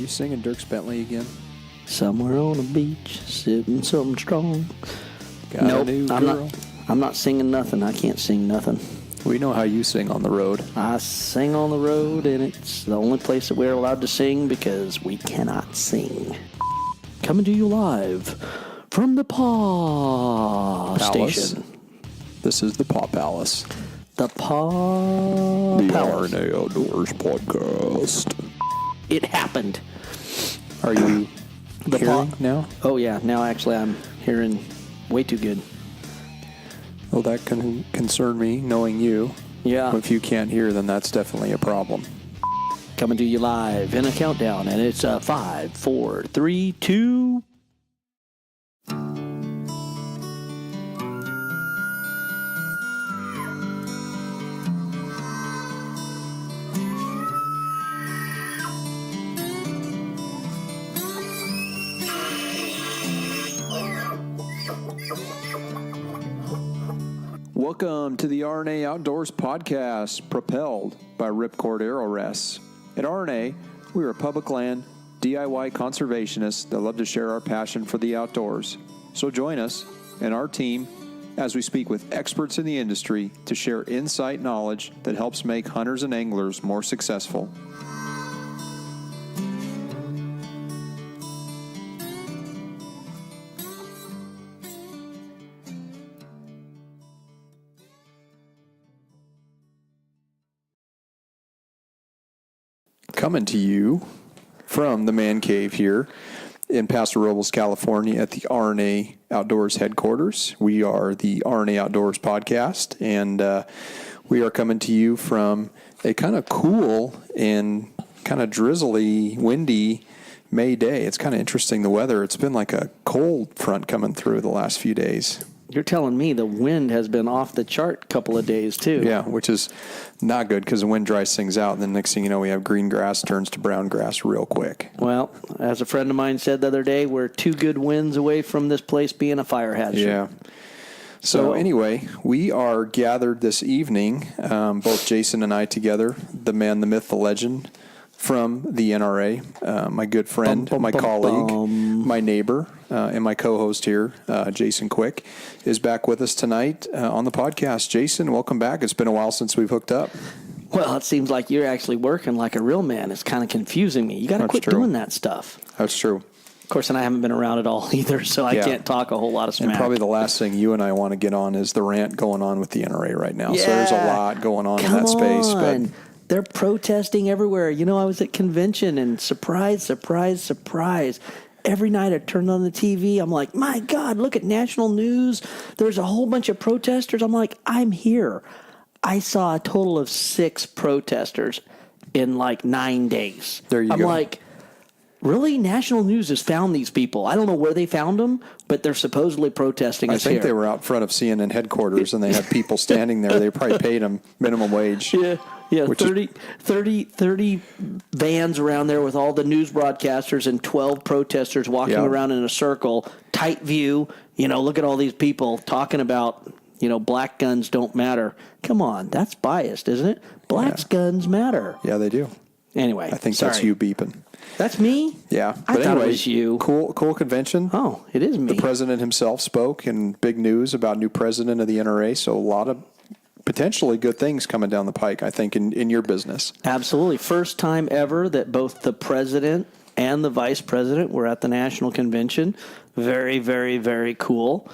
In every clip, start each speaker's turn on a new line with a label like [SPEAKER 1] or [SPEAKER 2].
[SPEAKER 1] singing Dierks Bentley again?
[SPEAKER 2] Somewhere on a beach, sipping something strong.
[SPEAKER 1] Got
[SPEAKER 2] Nope,
[SPEAKER 1] a new
[SPEAKER 2] I'm
[SPEAKER 1] girl.
[SPEAKER 2] not singing nothing. I can't sing nothing.
[SPEAKER 1] We know how you sing on the road.
[SPEAKER 2] I sing on the road, and it's the only place that we're allowed to sing because we cannot sing. Coming to you live from the Paw
[SPEAKER 1] Palace.
[SPEAKER 2] Station.
[SPEAKER 1] This is the Paw Palace.
[SPEAKER 2] The Paw
[SPEAKER 1] The
[SPEAKER 2] Palace.
[SPEAKER 1] RNA Outdoors Podcast.
[SPEAKER 2] It happened.
[SPEAKER 1] Are you
[SPEAKER 2] The
[SPEAKER 1] hearing
[SPEAKER 2] Paw.
[SPEAKER 1] now?
[SPEAKER 2] Oh, yeah. Now, actually, I'm hearing way too good.
[SPEAKER 1] Well, that can concern me, knowing you.
[SPEAKER 2] Yeah.
[SPEAKER 1] If you can't hear, then that's definitely a problem.
[SPEAKER 2] Coming to you live in a countdown, and it's 5, 4, 3, 2.
[SPEAKER 1] Welcome to the RNA Outdoors Podcast, propelled by Ripcord Arrow Rests. At RNA, we are public land DIY conservationists that love to share our passion for the outdoors. So join us and our team as we speak with experts in the industry to share insight knowledge that helps make hunters and anglers more successful. Coming to you from the Man Cave here in Paso Robles, California at the RNA Outdoors headquarters. We are the RNA Outdoors podcast, and we are coming to you from a kind of cool and kind of drizzly, windy May day. It's kind of interesting, the weather. It's been like a cold front coming through the last few days.
[SPEAKER 2] You're telling me the wind has been off the chart couple of days, too.
[SPEAKER 1] Yeah, which is not good because the wind dries things out, and then next thing you know, we have green grass turns to brown grass real quick.
[SPEAKER 2] Well, as a friend of mine said the other day, we're 2 good winds away from this place being a fire hazard.
[SPEAKER 1] Yeah. So anyway, we are gathered this evening, both Jason and I together, the man, the myth, the legend, from the NRA, my good friend, my colleague, my neighbor, and my co-host here, Jason Quick, is back with us tonight on the podcast. Jason, welcome back. It's been a while since we've hooked up.
[SPEAKER 2] Well, it seems like you're actually working like a real man. It's kind of confusing me. You got to quit doing that stuff.
[SPEAKER 1] That's true.
[SPEAKER 2] Of course, and I haven't been around at all either, so I can't talk a whole lot of smack.
[SPEAKER 1] And probably the last thing you and I want to get on is the rant going on with the NRA right now. Yeah. So there's a lot going on in that space. But
[SPEAKER 2] they're protesting everywhere. You know, I was at convention, and surprise, surprise, surprise. Every night I turned on the TV, I'm like, my God, look at national news. There's a whole bunch of protesters. I'm like, I'm here. I saw a total of 6 protesters in like 9 days.
[SPEAKER 1] There you go.
[SPEAKER 2] I'm like, really? National news has found these people. I don't know where they found them, but they're supposedly protesting us here.
[SPEAKER 1] I think they were out front of CNN headquarters, and they had people standing there. They probably paid them minimum wage.
[SPEAKER 2] Yeah, 30 vans around there with all the news broadcasters and 12 protesters walking around in a circle, tight view. You know, look at all these people talking about, you know, black guns don't matter. Come on, that's biased, isn't it? Black guns matter.
[SPEAKER 1] Yeah, they do.
[SPEAKER 2] Anyway,
[SPEAKER 1] I think that's you beeping.
[SPEAKER 2] That's me?
[SPEAKER 1] Yeah.
[SPEAKER 2] I thought it was you.
[SPEAKER 1] Cool convention.
[SPEAKER 2] Oh, it is me.
[SPEAKER 1] The president himself spoke, and big news about new president of the NRA. So a lot of potentially good things coming down the pike, I think, in your business.
[SPEAKER 2] Absolutely. First time ever that both the president and the vice president were at the national convention. Very, very, very cool.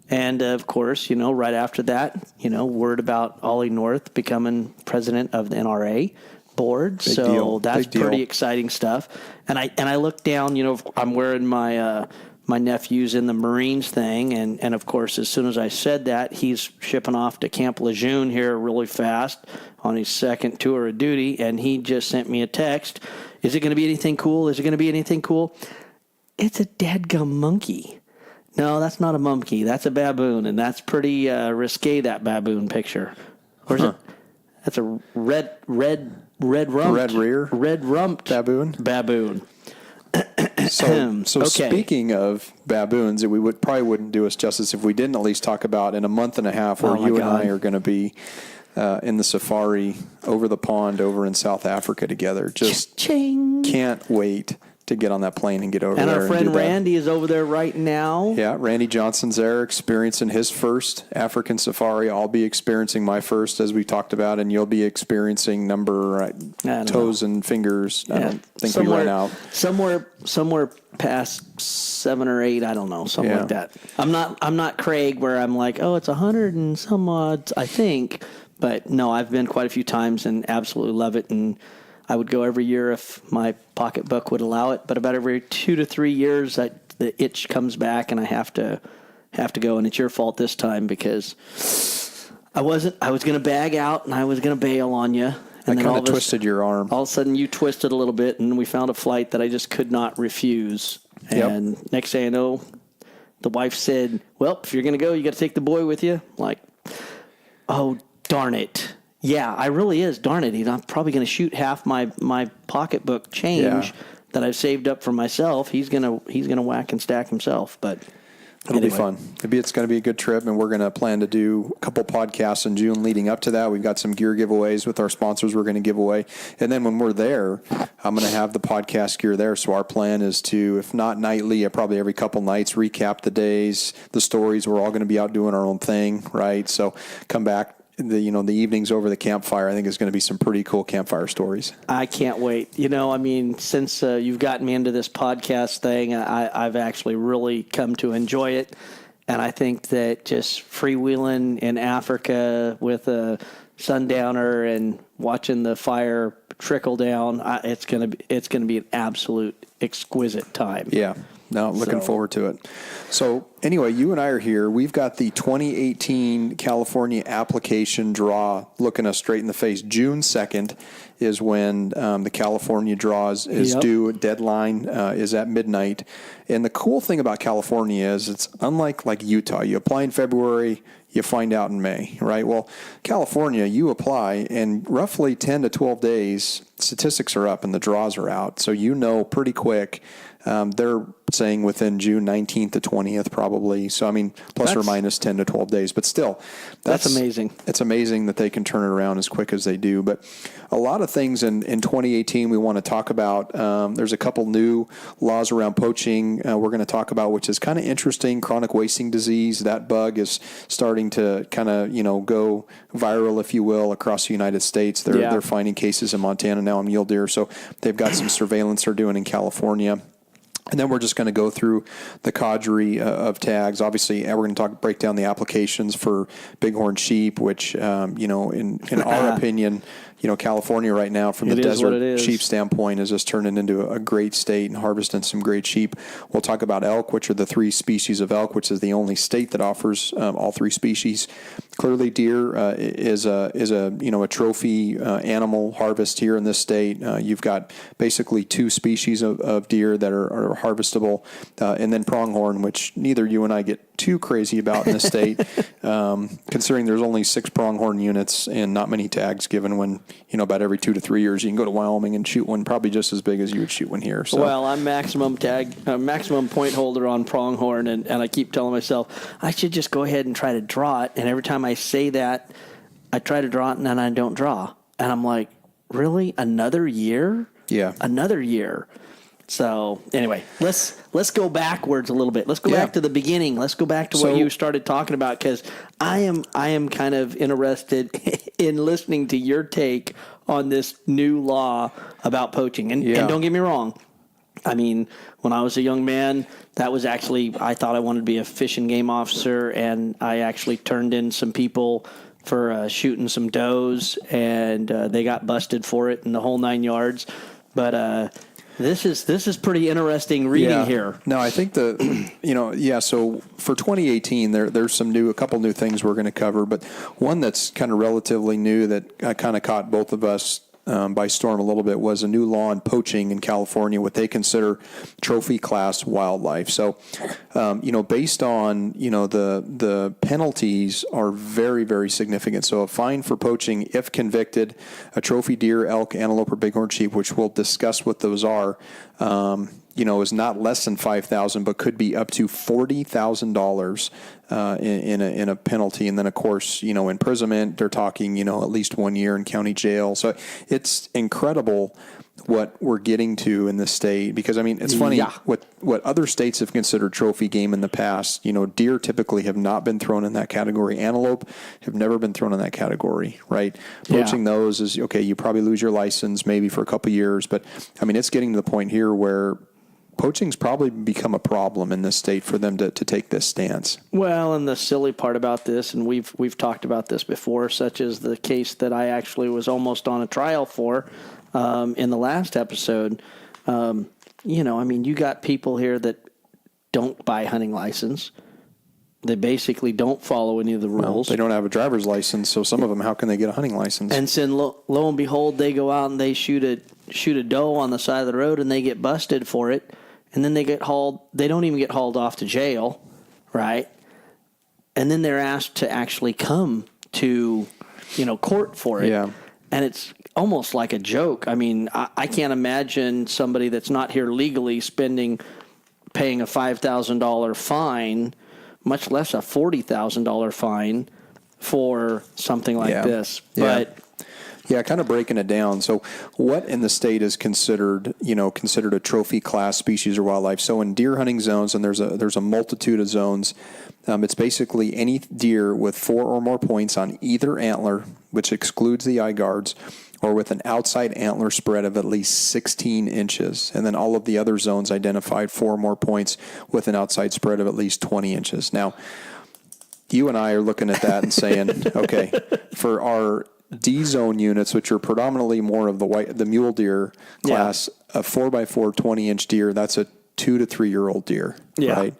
[SPEAKER 2] And, of course, you know, right after that, you know, word about Ollie North becoming president of the NRA board.
[SPEAKER 1] Big deal.
[SPEAKER 2] That's pretty exciting stuff. And I looked down, you know, I'm wearing my my nephew's in the Marines thing, and of course, as soon as I said that, he's shipping off to Camp Lejeune here really fast on his second tour of duty, and he just sent me a text. Is it going to be anything cool? Is it going to be anything cool? It's a dadgum monkey. No, that's not a monkey. That's a baboon, and that's pretty risque, that baboon picture. Or is it? That's a red rumped baboon.
[SPEAKER 1] So speaking of baboons, we wouldn't do us justice if we didn't at least talk about in a month and a half where you and I are going to be in the safari over the pond over in South Africa together. Just can't wait to get on that plane and get over
[SPEAKER 2] And
[SPEAKER 1] there.
[SPEAKER 2] our friend
[SPEAKER 1] do that.
[SPEAKER 2] Randy is over there right now.
[SPEAKER 1] Yeah, Randy Johnson's there experiencing his first African safari. I'll be experiencing my first, as we talked about, and you'll be experiencing toes and fingers. I don't think we went out.
[SPEAKER 2] Somewhere past 7 or 8, I don't know, something like that. I'm not Craig where I'm like, oh, it's 100 and some odds, I think. But no, I've been quite a few times and absolutely love it. And I would go every year if my pocketbook would allow it. But about every 2 to 3 years, the itch comes back and I have to go. And it's your fault this time because I was going to bag out and I was going to bail on you. And
[SPEAKER 1] I kind of twisted your arm.
[SPEAKER 2] All of a sudden, you twisted a little bit, and we found a flight that I just could not refuse. And next thing I know, the wife said, well, if you're going to go, you got to take the boy with you. Like, oh, darn it. Yeah, I really is. Darn it. I'm probably going to shoot half my pocketbook change that I've saved up for myself. He's going to whack and stack himself. But
[SPEAKER 1] it'll be fun. Maybe it's going to be a good trip, and we're going to plan to do a couple podcasts in June leading up to that. We've got some gear giveaways with our sponsors we're going to give away. And then when we're there, I'm going to have the podcast gear there. So our plan is to, if not nightly, probably every couple nights, recap the days, the stories. We're all going to be out doing our own thing, right? So come back. The evenings over the campfire, I think is going to be some pretty cool campfire stories.
[SPEAKER 2] I can't wait. Since you've gotten me into this podcast thing, I've actually really come to enjoy it. And I think that just freewheeling in Africa with a sundowner and watching the fire trickle down, it's going to be an absolute exquisite time.
[SPEAKER 1] Yeah. No, looking forward to it. So anyway, you and I are here. We've got the 2018 California application draw looking us straight in the face. June 2nd is when the California draws is due. Deadline is at midnight. And the cool thing about California is it's unlike Utah. You apply in February, you find out in May, right? Well, California, you apply, and roughly 10 to 12 days, statistics are up and the draws are out. So pretty quick. They're saying within June 19th to 20th probably. So, plus or minus 10 to 12 days. But still,
[SPEAKER 2] that's amazing.
[SPEAKER 1] It's amazing that they can turn it around as quick as they do. But a lot of things in 2018 we want to talk about. There's a couple new laws around poaching we're going to talk about, which is kind of interesting. Chronic wasting disease. That bug is starting to kind of, go viral, if you will, across the United States. They're finding cases in Montana now on mule deer. So they've got some surveillance they're doing in California. And then we're just going to go through the cadre of tags. Obviously, we're going to break down the applications for Bighorn sheep, which, in our opinion, California right now, from the desert sheep standpoint, is just turning into a great state and harvesting some great sheep. We'll talk about elk, which are the 3 species of elk, which is the only state that offers all 3 species. Clearly, deer is a trophy animal harvest here in this state. You've got basically 2 species of deer that are harvestable, and then pronghorn, which neither you and I get too crazy about in the state, considering there's only 6 pronghorn units and not many tags given when, about every 2 to 3 years you can go to Wyoming and shoot one probably just as big as you would shoot one here. So.
[SPEAKER 2] Well, I'm maximum point holder on pronghorn, and I keep telling myself I should just go ahead and try to draw it. And every time I say that, I try to draw it and then I don't draw. And I'm like, really? Another year?
[SPEAKER 1] Yeah.
[SPEAKER 2] Another year. So anyway, let's go backwards a little bit. Let's go back to the beginning. Let's go back to what you started talking about, because I am kind of interested in listening to your take on this new law about poaching. And don't get me wrong. When I was a young man, that was actually, I thought I wanted to be a fish and game officer, and I actually turned in some people for shooting some does, and they got busted for it and the whole 9 yards. But this is pretty interesting reading here.
[SPEAKER 1] No, I think so for 2018, there's a couple new things we're going to cover, but one that's kind of relatively new that kind of caught both of us by storm a little bit was a new law on poaching in California, what they consider trophy class wildlife. So, based on, the penalties are very, very significant. So a fine for poaching, if convicted, a trophy deer, elk, antelope, or bighorn sheep, which we'll discuss what those are, is not less than $5,000, but could be up to $40,000 in a penalty. And then, of course, imprisonment, they're talking, at least 1 year in county jail. So it's incredible what we're getting to in the state, because I mean, it's funny what other states have considered trophy game in the past. Deer typically have not been thrown in that category. Antelope have never been thrown in that category, right? Poaching those is okay. You probably lose your license maybe for a couple of years, but I mean, it's getting to the point here where poaching's probably become a problem in this state for them to take this stance.
[SPEAKER 2] Well, and the silly part about this, and we've talked about this before, such as the case that I actually was almost on a trial for. In the last episode, I mean, you got people here that don't buy a hunting license. They basically don't follow any of the rules.
[SPEAKER 1] Well, they don't have a driver's license, so some of them, how can they get a hunting license?
[SPEAKER 2] And then lo and behold, they go out and they shoot a doe on the side of the road, and they get busted for it, and then they get hauled. They don't even get hauled off to jail, right? And then they're asked to actually come to, court for it.
[SPEAKER 1] Yeah.
[SPEAKER 2] And it's almost like a joke. I mean, I can't imagine somebody that's not here legally paying a $5,000 fine, much less a $40,000 fine for something like this. But
[SPEAKER 1] kind of breaking it down. So what in the state is considered a trophy class species or wildlife? So in deer hunting zones, and there's a multitude of zones, it's basically any deer with 4 or more points on either antler, which excludes the eye guards, or with an outside antler spread of at least 16 inches. And then all of the other zones identified 4 or more points with an outside spread of at least 20 inches. Now, you and I are looking at that and saying, okay, for our D zone units, which are predominantly more of the mule deer class, a 4x4 20-inch deer, that's a 2 to 3 year old deer, right?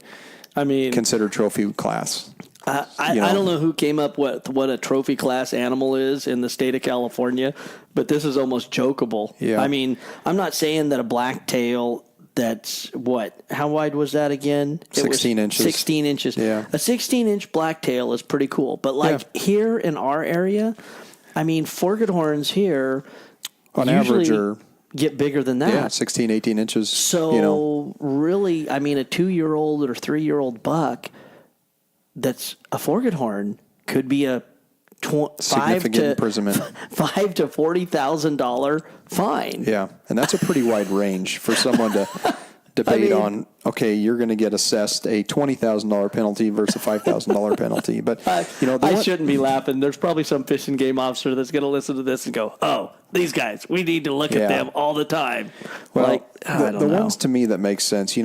[SPEAKER 2] I mean,
[SPEAKER 1] considered trophy class.
[SPEAKER 2] I don't know who came up with what a trophy class animal is in the state of California, but this is almost jokeable.
[SPEAKER 1] Yeah.
[SPEAKER 2] I mean, I'm not saying that a blacktail that's how wide was that again?
[SPEAKER 1] 16 inches.
[SPEAKER 2] 16 inches.
[SPEAKER 1] Yeah.
[SPEAKER 2] A 16-inch blacktail is pretty cool. But here in our area, I mean, Pronghorns here
[SPEAKER 1] on average are
[SPEAKER 2] get bigger than that.
[SPEAKER 1] Yeah, 16, 18 inches.
[SPEAKER 2] So really, I mean, a 2-year-old or 3-year-old buck that's a Pronghorn could be a
[SPEAKER 1] significant imprisonment,
[SPEAKER 2] $5,000 to $40,000 fine.
[SPEAKER 1] Yeah, and that's a pretty wide range for someone to debate on. Okay, you're going to get assessed a $20,000 penalty versus a $5,000 penalty. But
[SPEAKER 2] I shouldn't be laughing. There's probably some fish and game officer that's going to listen to this and go, "Oh, these guys, we need to look at them all the time."
[SPEAKER 1] Well, the ones to me that make sense,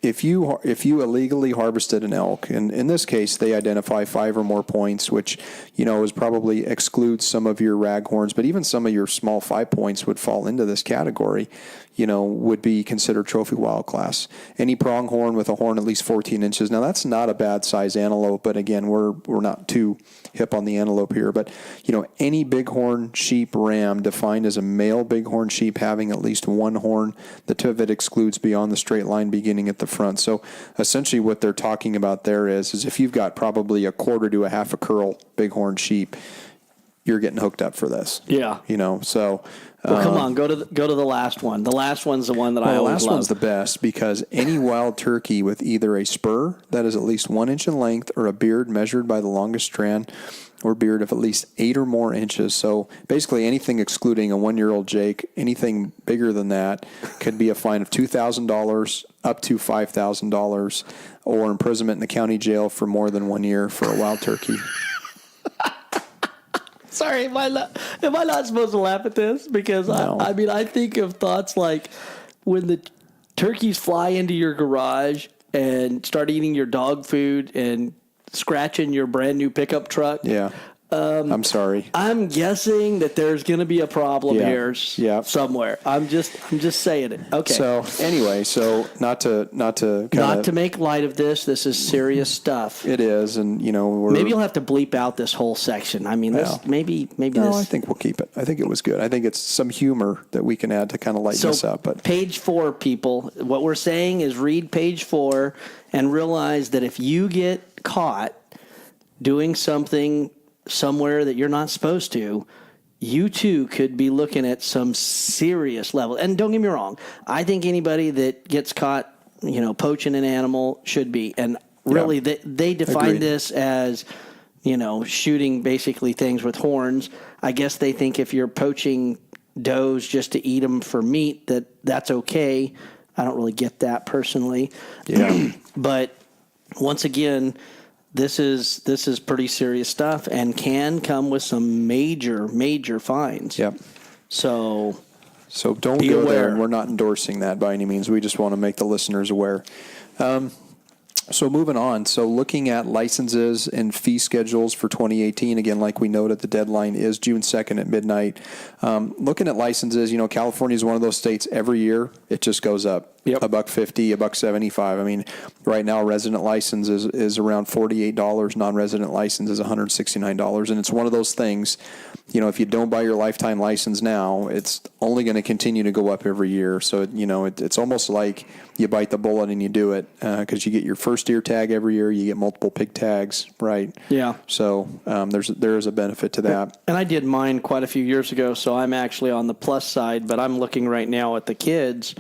[SPEAKER 1] if you illegally harvested an elk, and in this case they identify 5 or more points, which is probably excludes some of your raghorns, but even some of your small 5 points would fall into this category. Would be considered trophy wild class. Any pronghorn with a horn at least 14 inches. Now that's not a bad size antelope, but again, we're not too hip on the antelope here. But any bighorn sheep ram defined as a male bighorn sheep having at least one horn, the tip of it excludes beyond the straight line beginning at the front. So essentially, what they're talking about there is if you've got probably a quarter to a half a curl bighorn sheep, you're getting hooked up for this.
[SPEAKER 2] Yeah.
[SPEAKER 1] So.
[SPEAKER 2] Well, come on, go to the last one. The last one's the one that I always love.
[SPEAKER 1] The last one's the best because any wild turkey with either a spur that is at least 1 inch in length or a beard measured by the longest strand or beard of at least 8 or more inches. So basically anything excluding a 1-year-old Jake, anything bigger than that could be a fine of $2,000 up to $5,000 or imprisonment in the county jail for more than 1 year for a wild turkey.
[SPEAKER 2] Sorry, am I not supposed to laugh at this? Because
[SPEAKER 1] no.
[SPEAKER 2] I think of thoughts like when the turkeys fly into your garage and start eating your dog food and scratching your brand new pickup truck.
[SPEAKER 1] Yeah. I'm sorry.
[SPEAKER 2] I'm guessing that there's going to be a problem here somewhere. I'm just saying it. Okay.
[SPEAKER 1] So anyway, not to
[SPEAKER 2] make light of this. This is serious stuff.
[SPEAKER 1] It is, and
[SPEAKER 2] maybe you'll have to bleep out this whole section. I mean, maybe. No,
[SPEAKER 1] I think we'll keep it. I think it was good. I think it's some humor that we can add to kind of lighten this up. But
[SPEAKER 2] page 4, people. What we're saying is read page 4 and realize that if you get caught doing something somewhere that you're not supposed to, you too could be looking at some serious level. And don't get me wrong, I think anybody that gets caught, poaching an animal should be. And really, they define this as, shooting basically things with horns. I guess they think if you're poaching does just to eat them for meat, that's okay. I don't really get that personally.
[SPEAKER 1] Yeah.
[SPEAKER 2] But once again, this is pretty serious stuff and can come with some major fines.
[SPEAKER 1] Yep.
[SPEAKER 2] So
[SPEAKER 1] don't
[SPEAKER 2] be
[SPEAKER 1] go
[SPEAKER 2] aware.
[SPEAKER 1] there, and we're not endorsing that by any means. We just want to make the listeners aware. So moving on. So looking at licenses and fee schedules for 2018, again, like we noted, the deadline is June 2nd at midnight. Looking at licenses, California is one of those states every year it just goes up.
[SPEAKER 2] Yep.
[SPEAKER 1] $1.50, $1.75. I mean, right now resident license is around $48. Non-resident license is $169. And it's one of those things, if you don't buy your lifetime license now, it's only going to continue to go up every year. So, it's almost like you bite the bullet and you do it because you get your first deer tag every year. You get multiple pig tags, right?
[SPEAKER 2] Yeah.
[SPEAKER 1] So there is a benefit to that.
[SPEAKER 2] And I did mine quite a few years ago, so I'm actually on the plus side, but I'm looking right now at the kids.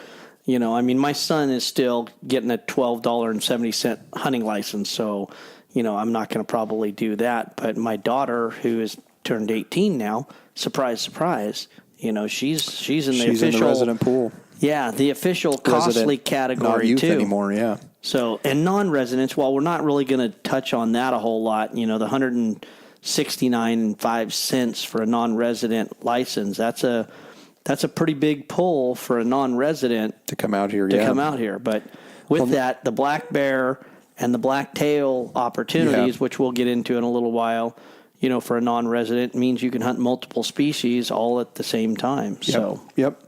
[SPEAKER 2] My son is still getting a $12.70 hunting license, so, I'm not going to probably do that. But my daughter, who is turned 18 now, surprise, surprise, she's in the
[SPEAKER 1] She's
[SPEAKER 2] official
[SPEAKER 1] in the resident pool.
[SPEAKER 2] Yeah, the official costly
[SPEAKER 1] Resident,
[SPEAKER 2] category
[SPEAKER 1] not youth
[SPEAKER 2] too.
[SPEAKER 1] anymore, yeah.
[SPEAKER 2] So, and non-residents, while we're not really going to touch on that a whole lot, the 169.05 cents for a non-resident license, that's a pretty big pull for a non-resident
[SPEAKER 1] to come out here.
[SPEAKER 2] But with that, the black bear and the blacktail opportunities, which we'll get into in a little while, for a non-resident means you can hunt multiple species all at the same time.
[SPEAKER 1] Yep.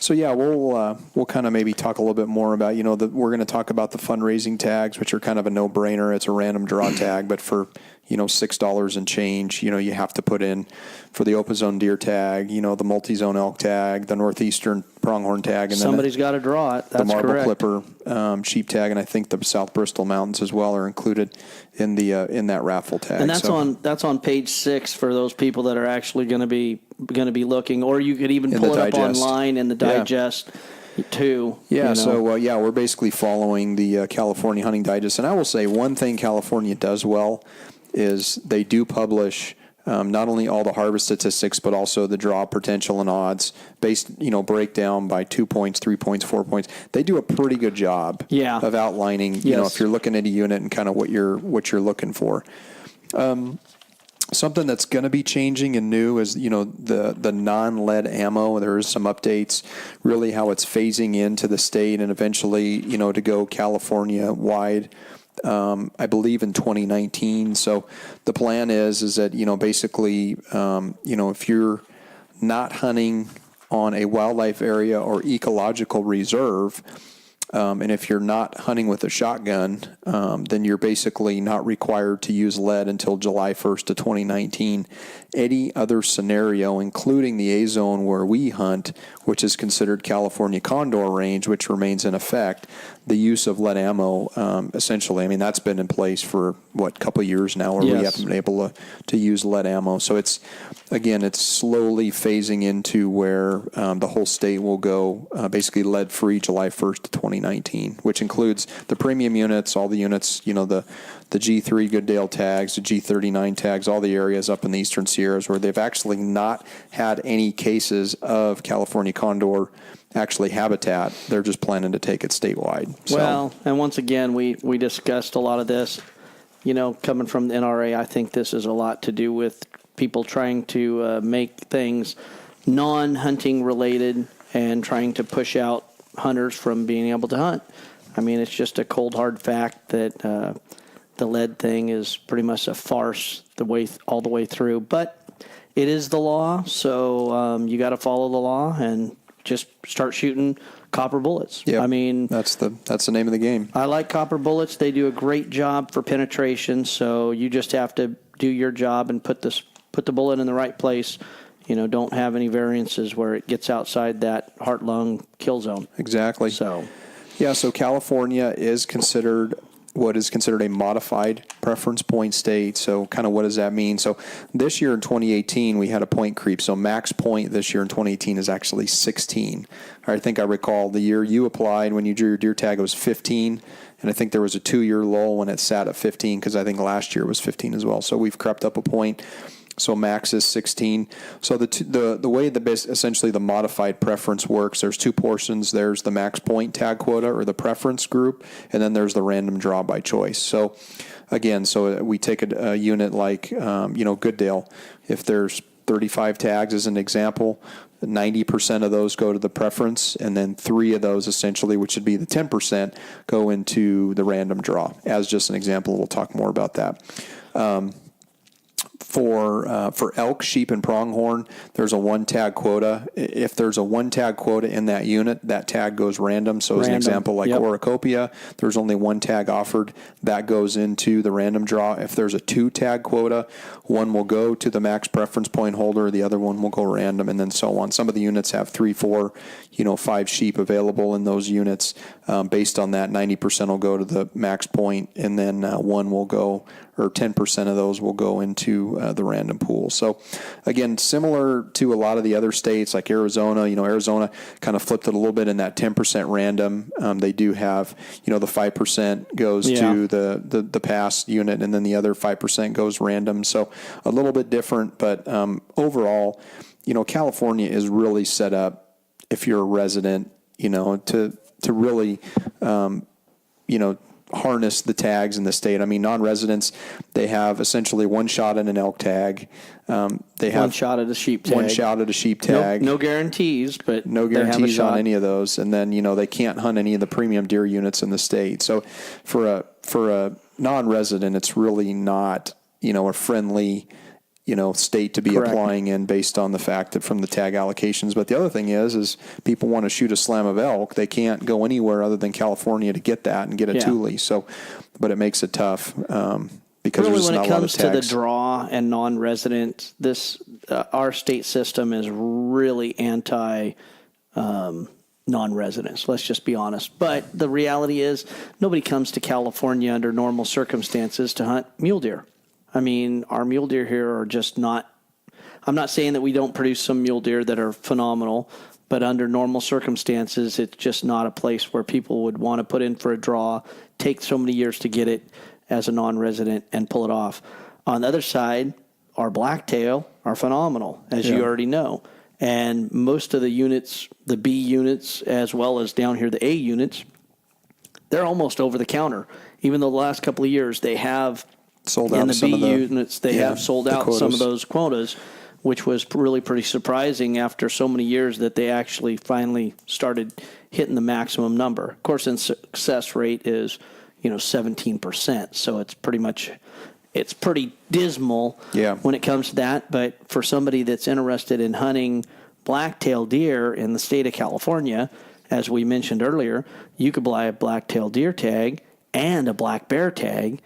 [SPEAKER 1] So yeah, we'll kind of maybe talk a little bit more about we're going to talk about the fundraising tags, which are kind of a no-brainer. It's a random draw tag, but for $6 and change, you have to put in for the open zone deer tag, the multi-zone elk tag, the northeastern pronghorn tag, and
[SPEAKER 2] somebody's got to draw it. That's
[SPEAKER 1] the marble
[SPEAKER 2] correct.
[SPEAKER 1] clipper sheep tag, and I think the South Bristol Mountains as well are included in the in that raffle tag.
[SPEAKER 2] And that's on page 6 for those people that are actually going to be looking, or you could even pull it up online in the digest. Too.
[SPEAKER 1] Yeah, so we're basically following the California Hunting Digest, and I will say one thing California does well is they do publish not only all the harvest statistics, but also the draw potential and odds based, breakdown by 2 points, 3 points, 4 points. They do a pretty good job of outlining, if you're looking at a unit and kind of what you're looking for. Something that's going to be changing and new is, the non-lead ammo. There is some updates, really how it's phasing into the state and eventually, to go California wide. I believe in 2019. So the plan is that, basically, if you're not hunting on a wildlife area or ecological reserve, and if you're not hunting with a shotgun, then you're basically not required to use lead until July 1st of 2019. Any other scenario, including the A zone where we hunt, which is considered California condor range, which remains in effect, the use of lead ammo, essentially, that's been in place for, a couple of years now where we haven't been able to use lead ammo. So it's slowly phasing into where the whole state will go basically lead-free July 1st of 2019, which includes the premium units, all the units, the G3 Goodale tags, the G39 tags, all the areas up in the eastern Sierras where they've actually not had any cases of California condor actually habitat. They're just planning to take it statewide. So.
[SPEAKER 2] Well, and once again, we discussed a lot of this, coming from the NRA. I think this is a lot to do with people trying to make things non-hunting related and trying to push out hunters from being able to hunt. It's just a cold, hard fact that the lead thing is pretty much a farce all the way through. But it is the law, so you got to follow the law and just start shooting copper bullets.
[SPEAKER 1] Yep. That's the name of the game.
[SPEAKER 2] I like copper bullets. They do a great job for penetration, so you just have to do your job and put the bullet in the right place. Don't have any variances where it gets outside that heart-lung kill zone.
[SPEAKER 1] Exactly.
[SPEAKER 2] So
[SPEAKER 1] California is considered what is considered a modified preference point state. So kind of what does that mean? So this year in 2018, we had a point creep. So max point this year in 2018 is actually 16. I think I recall the year you applied when you drew your deer tag, it was 15. And I think there was a 2-year lull when it sat at 15 because I think last year was 15 as well. So we've crept up a point. So max is 16. So the way essentially the modified preference works, there's two portions. There's the max point tag quota or the preference group, and then there's the random draw by choice. So again, we take a unit like Gooddale. If there's 35 tags as an example, 90% of those go to the preference, and then 3 of those essentially, which would be the 10%, go into the random draw. As just an example, we'll talk more about that. For elk, sheep, and pronghorn, there's a 1 tag quota. If there's a 1 tag quota in that unit, that tag goes random. So as an example, like Oricopia, there's only 1 tag offered. That goes into the random draw. If there's a 2 tag quota, 1 will go to the max preference point holder, the other 1 will go random, and then so on. Some of the units have 3, 4, 5 sheep available in those units. Based on that, 90% will go to the max point, and then 1 will go, or 10% of those will go into the random pool. So again, similar to a lot of the other states like Arizona, Arizona kind of flipped it a little bit in that 10% random. They do have, the 5% goes to the pass unit, and then the other 5% goes random. So a little bit different, but overall, California is really set up, if you're a resident, to really, harness the tags in the state. I mean, non-residents, they have essentially 1 shot at an elk tag. They have
[SPEAKER 2] 1 shot at a sheep tag.
[SPEAKER 1] 1 shot at a sheep tag.
[SPEAKER 2] No guarantees, but
[SPEAKER 1] no guarantees on any of those. And then, they can't hunt any of the premium deer units in the state. So for a non-resident, it's really not, a friendly, state to be applying in based on the fact that from the tag allocations. But the other thing is people want to shoot a slam of elk. They can't go anywhere other than California to get that and get a Tule. So, but it makes it tough because
[SPEAKER 2] really,
[SPEAKER 1] there's
[SPEAKER 2] when
[SPEAKER 1] not
[SPEAKER 2] it
[SPEAKER 1] a lot of
[SPEAKER 2] comes to
[SPEAKER 1] tags.
[SPEAKER 2] the draw and non-resident, our state system is really anti non-residents. Let's just be honest. But the reality is nobody comes to California under normal circumstances to hunt mule deer. I mean, our mule deer here are just not, I'm not saying that we don't produce some mule deer that are phenomenal, but under normal circumstances, it's just not a place where people would want to put in for a draw, take so many years to get it as a non-resident and pull it off. On the other side, our blacktail are phenomenal, as you already know. And most of the units, the B units, as well as down here, the A units, they're almost over the counter. Even though the last couple of years they have
[SPEAKER 1] sold out
[SPEAKER 2] in the
[SPEAKER 1] some
[SPEAKER 2] B
[SPEAKER 1] of the
[SPEAKER 2] units, they have sold out some of those quotas, which was really pretty surprising after so many years that they actually finally started hitting the maximum number. Of course, the success rate is 17%, so it's pretty dismal when it comes to that. But for somebody that's interested in hunting blacktail deer in the state of California, as we mentioned earlier, you could buy a blacktail deer tag and a black bear tag.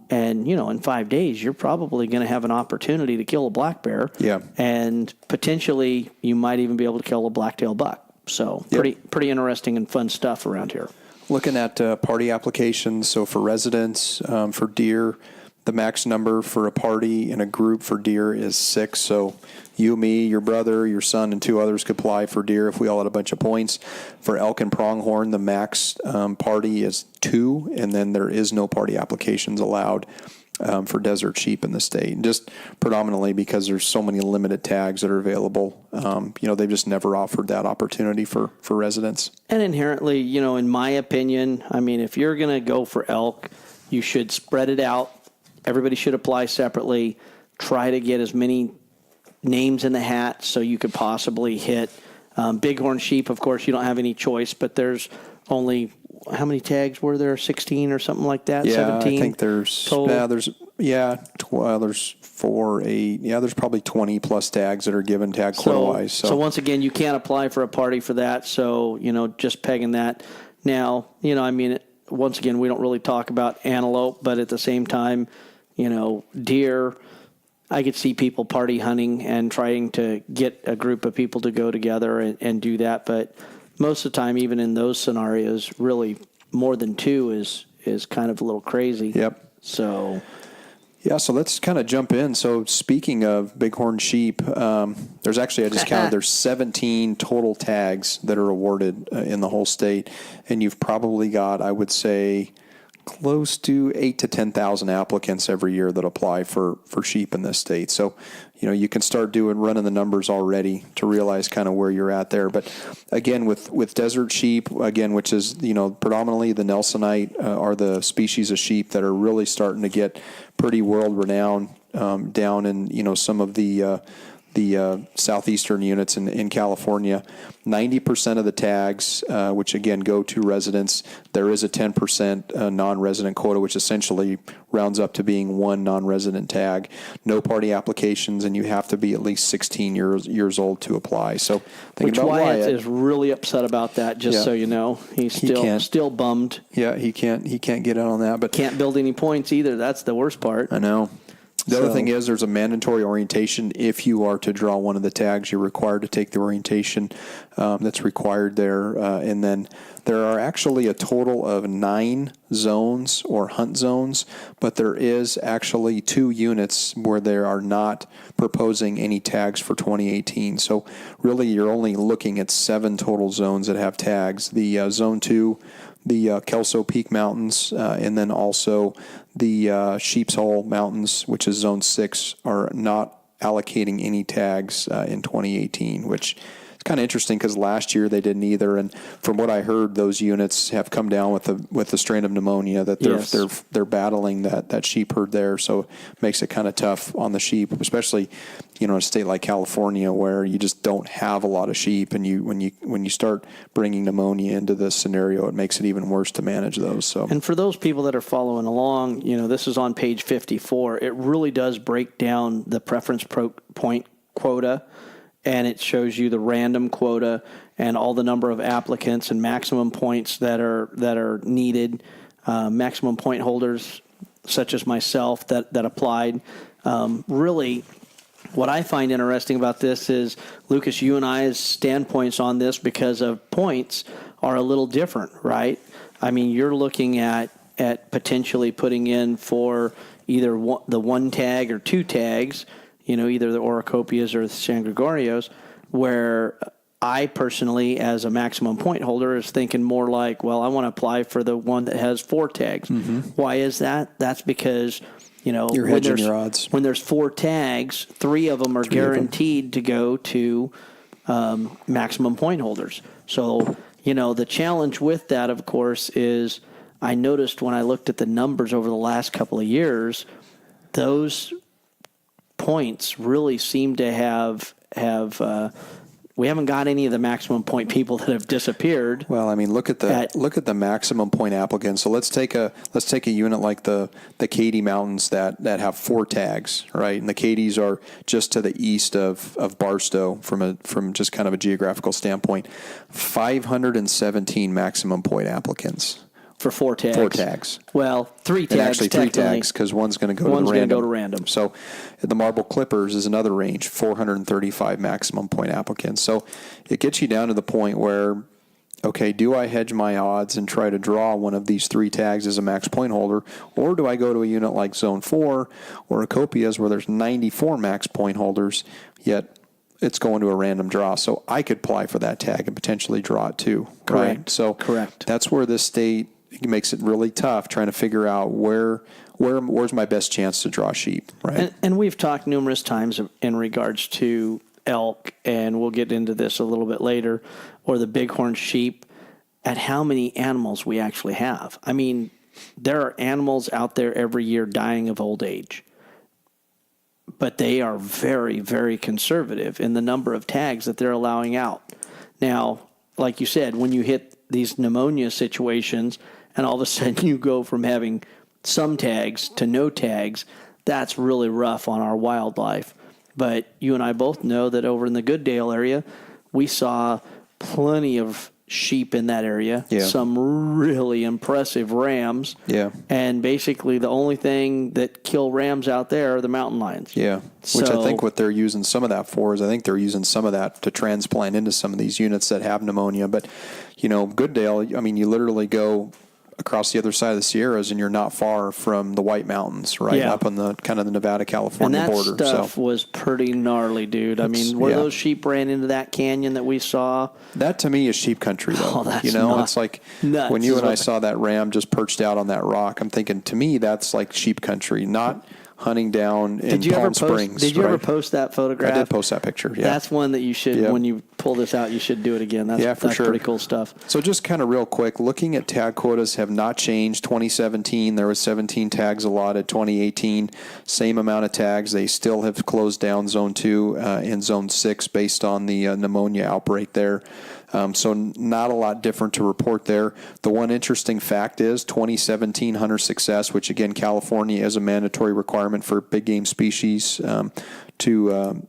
[SPEAKER 2] And, in 5 days, you're probably going to have an opportunity to kill a black bear.
[SPEAKER 1] Yeah.
[SPEAKER 2] And potentially you might even be able to kill a blacktail buck. So pretty interesting and fun stuff around here.
[SPEAKER 1] Looking at party applications, so for residents, for deer, the max number for a party in a group for deer is 6. So you, me, your brother, your son, and 2 others could apply for deer if we all had a bunch of points. For elk and pronghorn, the max party is 2, and then there is no party applications allowed for desert sheep in the state. Just predominantly because there's so many limited tags that are available. They've just never offered that opportunity for residents.
[SPEAKER 2] And inherently, in my opinion, I mean, if you're going to go for elk, you should spread it out. Everybody should apply separately. Try to get as many names in the hat so you could possibly hit. Bighorn sheep, of course, you don't have any choice, but there's only, how many tags were there? 16 or something like that?
[SPEAKER 1] Yeah,
[SPEAKER 2] 17?
[SPEAKER 1] I think there's, there's 4, 8. Yeah, there's probably 20 plus tags that are given tag quota-wise.
[SPEAKER 2] So once again, you can't apply for a party for that. So, just pegging that. Now, once again, we don't really talk about antelope, but at the same time, deer, I could see people party hunting and trying to get a group of people to go together and do that. But most of the time, even in those scenarios, really more than 2 is kind of a little crazy.
[SPEAKER 1] Yep.
[SPEAKER 2] So
[SPEAKER 1] let's kind of jump in. So speaking of bighorn sheep, there's actually, I just counted, there's 17 total tags that are awarded in the whole state. And you've probably got, I would say, close to 8 to 10,000 applicants every year that apply for sheep in this state. So, you can start running the numbers already to realize kind of where you're at there. But again, with desert sheep, again, which is, predominantly the Nelsonite are the species of sheep that are really starting to get pretty world renowned down in, some of the southeastern units in California. 90% of the tags, which again go to residents, there is a 10% non-resident quota, which essentially rounds up to being one non-resident tag. No party applications, and you have to be at least 16 years old to apply. So,
[SPEAKER 2] which Wyatt is really upset about that. Just so you know, he's still bummed.
[SPEAKER 1] Yeah, he can't get in on that, but
[SPEAKER 2] can't build any points either. That's the worst part.
[SPEAKER 1] I know. The other thing is there's a mandatory orientation. If you are to draw one of the tags, you're required to take the orientation that's required there. And then there are actually a total of 9 zones or hunt zones, but there is actually 2 units where they are not proposing any tags for 2018. So really you're only looking at 7 total zones that have tags. The Zone 2, the Kelso Peak Mountains, and then also the Sheep's Hole Mountains, which is Zone 6, are not allocating any tags in 2018, which is kind of interesting because last year they didn't either. And from what I heard, those units have come down with the strain of pneumonia that they're battling that sheep herd there. So it makes it kind of tough on the sheep, especially in a state like California where you just don't have a lot of sheep, and when you start bringing pneumonia into this scenario, it makes it even worse to manage those. So,
[SPEAKER 2] and for those people that are following along, this is on page 54. It really does break down the preference point quota, and it shows you the random quota and all the number of applicants and maximum points that are needed. Maximum point holders, such as myself, that applied. Really, what I find interesting about this is, Lucas, you and I's standpoints on this, because of points, are a little different, right? I mean, you're looking at potentially putting in for either the 1 tag or 2 tags, either the Orocopias or the San Gregorios, where I personally, as a maximum point holder, is thinking more like, well, I want to apply for the one that has 4 tags. Mm-hmm. Why is that? That's because
[SPEAKER 1] you're hedging your odds.
[SPEAKER 2] When there's 4 tags, 3 of them are guaranteed to go to maximum point holders. So, the challenge with that, of course, is I noticed when I looked at the numbers over the last couple of years, those points really seem to have we haven't got any of the maximum point people that have disappeared.
[SPEAKER 1] Well, I mean, look at the maximum point applicants. So let's take a unit like the Katy Mountains that have 4 tags, right? And the Katys are just to the east of Barstow from just kind of a geographical standpoint. 517 maximum point applicants.
[SPEAKER 2] For 4 tags.
[SPEAKER 1] 4 tags.
[SPEAKER 2] Well, 3 tags.
[SPEAKER 1] And actually 3 tags, because one's going to go to random. So the Marble Clippers is another range, 435 maximum point applicants. So it gets you down to the point where, okay, do I hedge my odds and try to draw one of these 3 tags as a max point holder, or do I go to a unit like Zone 4 or Acopias where there's 94 max point holders, yet it's going to a random draw? So I could apply for that tag and potentially draw it too.
[SPEAKER 2] Correct.
[SPEAKER 1] Right? So
[SPEAKER 2] correct.
[SPEAKER 1] That's where this state makes it really tough trying to figure out where's my best chance to draw sheep, right?
[SPEAKER 2] And we've talked numerous times in regards to elk, and we'll get into this a little bit later, or the bighorn sheep, at how many animals we actually have. I mean, there are animals out there every year dying of old age, but they are very, very conservative in the number of tags that they're allowing out. Now, like you said, when you hit these pneumonia situations, and all of a sudden you go from having some tags to no tags, that's really rough on our wildlife. But you and I both know that over in the Goodale area, we saw plenty of sheep in that area, some really impressive rams. Yeah. And basically the only thing that kill rams out there are the mountain lions.
[SPEAKER 1] Yeah. Which I think what they're using some of that for is I think they're using some of that to transplant into some of these units that have pneumonia. But, Goodale, I mean, you literally go across the other side of the Sierras, and you're not far from the White Mountains, right?
[SPEAKER 2] Yeah.
[SPEAKER 1] Up on the kind of the Nevada-California
[SPEAKER 2] and that
[SPEAKER 1] border.
[SPEAKER 2] stuff was pretty gnarly, dude. I mean, where those sheep ran into that canyon that we saw.
[SPEAKER 1] That to me is sheep country, though.
[SPEAKER 2] Oh, that's
[SPEAKER 1] it's like
[SPEAKER 2] nuts,
[SPEAKER 1] when you and I saw that ram just perched out on that rock, I'm thinking, to me, that's like sheep country, not hunting down in Palm Springs.
[SPEAKER 2] Did you ever post that photograph?
[SPEAKER 1] I did post that picture, yeah.
[SPEAKER 2] That's one that you should, when you pull this out, you should do it again. That's
[SPEAKER 1] sure.
[SPEAKER 2] Pretty cool stuff.
[SPEAKER 1] So just kind of real quick, looking at tag quotas have not changed. 2017, there was 17 tags allotted. 2018, same amount of tags. They still have closed down Zone 2 and Zone 6 based on the pneumonia outbreak there. So not a lot different to report there. The one interesting fact is 2017 hunter success, which again, California is a mandatory requirement for big game species to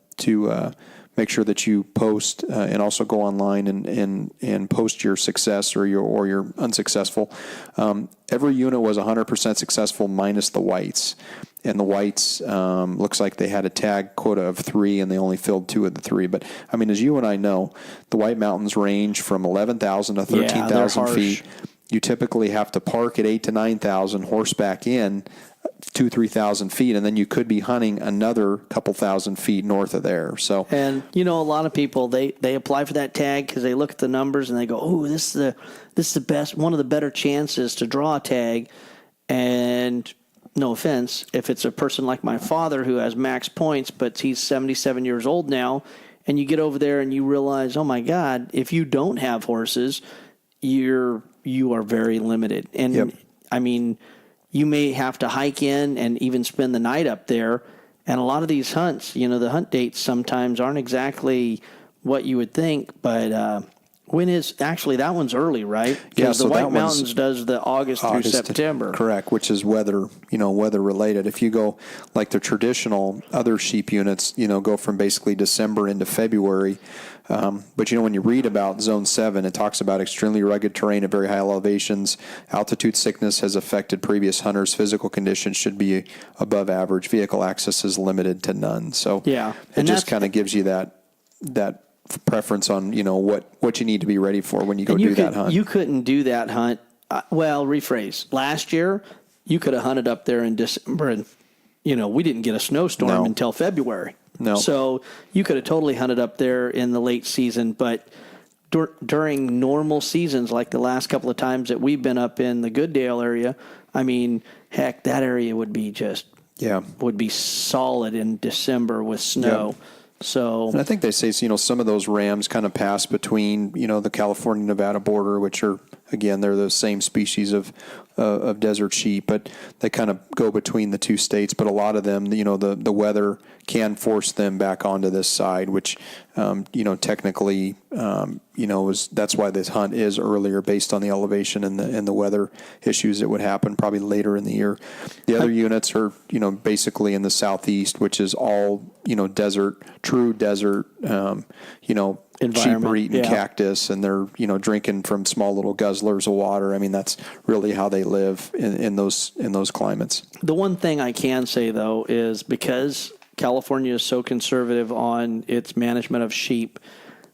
[SPEAKER 1] make sure that you post and also go online and post your success or your unsuccessful. Every unit was 100% successful minus the whites. And the whites looks like they had a tag quota of 3, and they only filled 2 of the 3. But, I mean, as you and I know, the White Mountains range from 11,000 to 13,000 feet. You typically have to park at 8,000 to 9,000, horseback in 2,000 to 3,000 feet, and then you could be hunting another couple thousand feet north of there. So,
[SPEAKER 2] and a lot of people they apply for that tag because they look at the numbers and they go, "Oh, this is the best, one of the better chances to draw a tag." And no offense, if it's a person like my father who has max points, but he's 77 years old now, and you get over there and you realize, oh my God, if you don't have horses, you are very limited. And I mean, you may have to hike in and even spend the night up there. And a lot of these hunts, the hunt dates sometimes aren't exactly what you would think, but when is actually that one's early, right? Because the White Mountains does the August through September.
[SPEAKER 1] Correct, which is weather related. If you go like the traditional other sheep units, go from basically December into February. But when you read about Zone 7, it talks about extremely rugged terrain at very high elevations. Altitude sickness has affected previous hunters. Physical conditions should be above average. Vehicle access is limited to none. So it just kind of gives you that preference on what you need to be ready for when you go do that hunt.
[SPEAKER 2] You couldn't do that hunt. Rephrase. Last year, you could have hunted up there in December, and we didn't get a snowstorm until February.
[SPEAKER 1] No.
[SPEAKER 2] So you could have totally hunted up there in the late season, but during normal seasons, like the last couple of times that we've been up in the Gooddale area, I mean, heck, that area would be would be solid in December with snow.
[SPEAKER 1] Yeah.
[SPEAKER 2] So,
[SPEAKER 1] and I think they say, some of those rams kind of pass between, the California-Nevada border, which are, again, they're the same species of desert sheep, but they kind of go between the two states. But a lot of them, the weather can force them back onto this side, which, technically, that's why this hunt is earlier based on the elevation and the weather issues that would happen probably later in the year. The other units are, basically in the southeast, which is all, true desert, sheep are eating cactus, and they're, drinking from small little guzzlers of water. I mean, that's really how they live in those climates. The
[SPEAKER 2] one thing I can say, though, is because California is so conservative on its management of sheep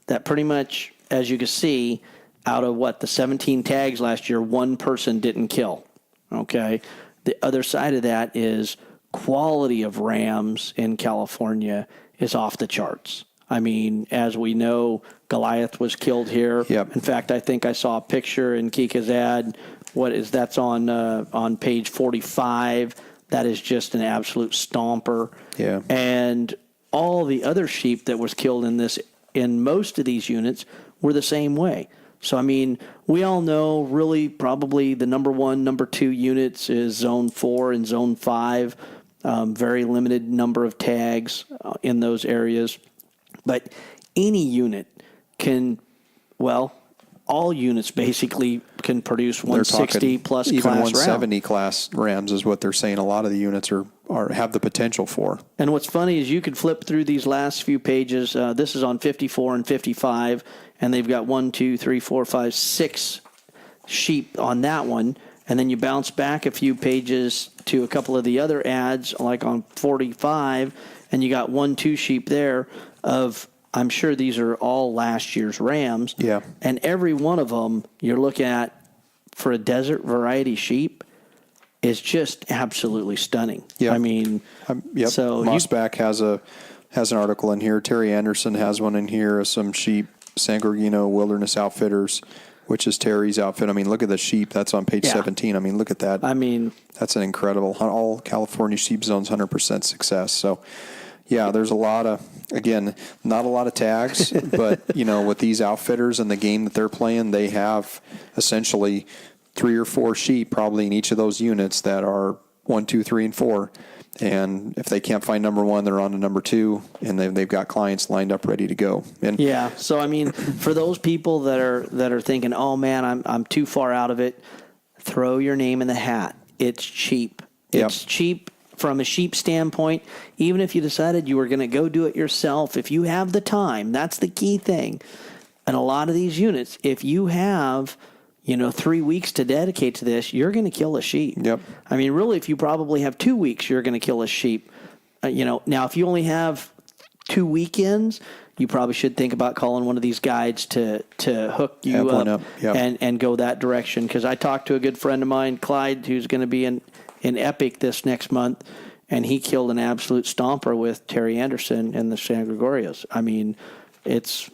[SPEAKER 2] that pretty much, as you can see, out of the 17 tags last year, one person didn't kill. Okay. The other side of that is quality of rams in California is off the charts. I mean, as we know, Goliath was killed here.
[SPEAKER 1] Yep.
[SPEAKER 2] In fact, I think I saw a picture in Kika's ad. That's on page 45. That is just an absolute stomper.
[SPEAKER 1] Yeah.
[SPEAKER 2] And all the other sheep that was killed in most of these units were the same way. So, I mean, we all know really probably the number 1, number 2 units is Zone 4 and Zone 5. Very limited number of tags in those areas. But any unit all units basically can produce 160 plus
[SPEAKER 1] even
[SPEAKER 2] class
[SPEAKER 1] 170
[SPEAKER 2] round.
[SPEAKER 1] class rams is what they're saying. A lot of the units have the potential for.
[SPEAKER 2] And what's funny is you could flip through these last few pages. This is on 54 and 55, and they've got 1, 2, 3, 4, 5, 6 sheep on that one. And then you bounce back a few pages to a couple of the other ads, like on 45, and you got 1, 2 sheep there of, I'm sure these are all last year's rams.
[SPEAKER 1] Yeah.
[SPEAKER 2] And every one of them, you're looking at for a desert variety sheep is just absolutely stunning.
[SPEAKER 1] Yeah.
[SPEAKER 2] I mean,
[SPEAKER 1] yep.
[SPEAKER 2] so
[SPEAKER 1] Mossback has an article in here. Terry Anderson has one in here. Some sheep, San Gorgino Wilderness Outfitters, which is Terry's outfit. I mean, look at the sheep. That's on page 17. I mean, look at that.
[SPEAKER 2] I mean,
[SPEAKER 1] that's an incredible, all California sheep zones, 100% success. So, yeah, there's a lot of, again, not a lot of tags, but, with these outfitters and the game that they're playing, they have essentially 3 or 4 sheep probably in each of those units that are 1, 2, 3, and 4. And if they can't find number 1, they're on to number 2, and they've got clients lined up ready to go. And
[SPEAKER 2] yeah, so I mean, for those people that are thinking, oh man, I'm too far out of it, throw your name in the hat. It's cheap. It's cheap from a sheep standpoint. Even if you decided you were going to go do it yourself, if you have the time, that's the key thing. And a lot of these units, if you have 3 weeks to dedicate to this, you're going to kill a sheep.
[SPEAKER 1] Yep.
[SPEAKER 2] I mean, really, if you probably have 2 weeks, you're going to kill a sheep. Now, if you only have 2 weekends, you probably should think about calling one of these guides to hook you up.
[SPEAKER 1] Yep.
[SPEAKER 2] And go that direction. Because I talked to a good friend of mine, Clyde, who's going to be in Epic this next month, and he killed an absolute stomper with Terry Anderson in the San Gregorios. I mean, it's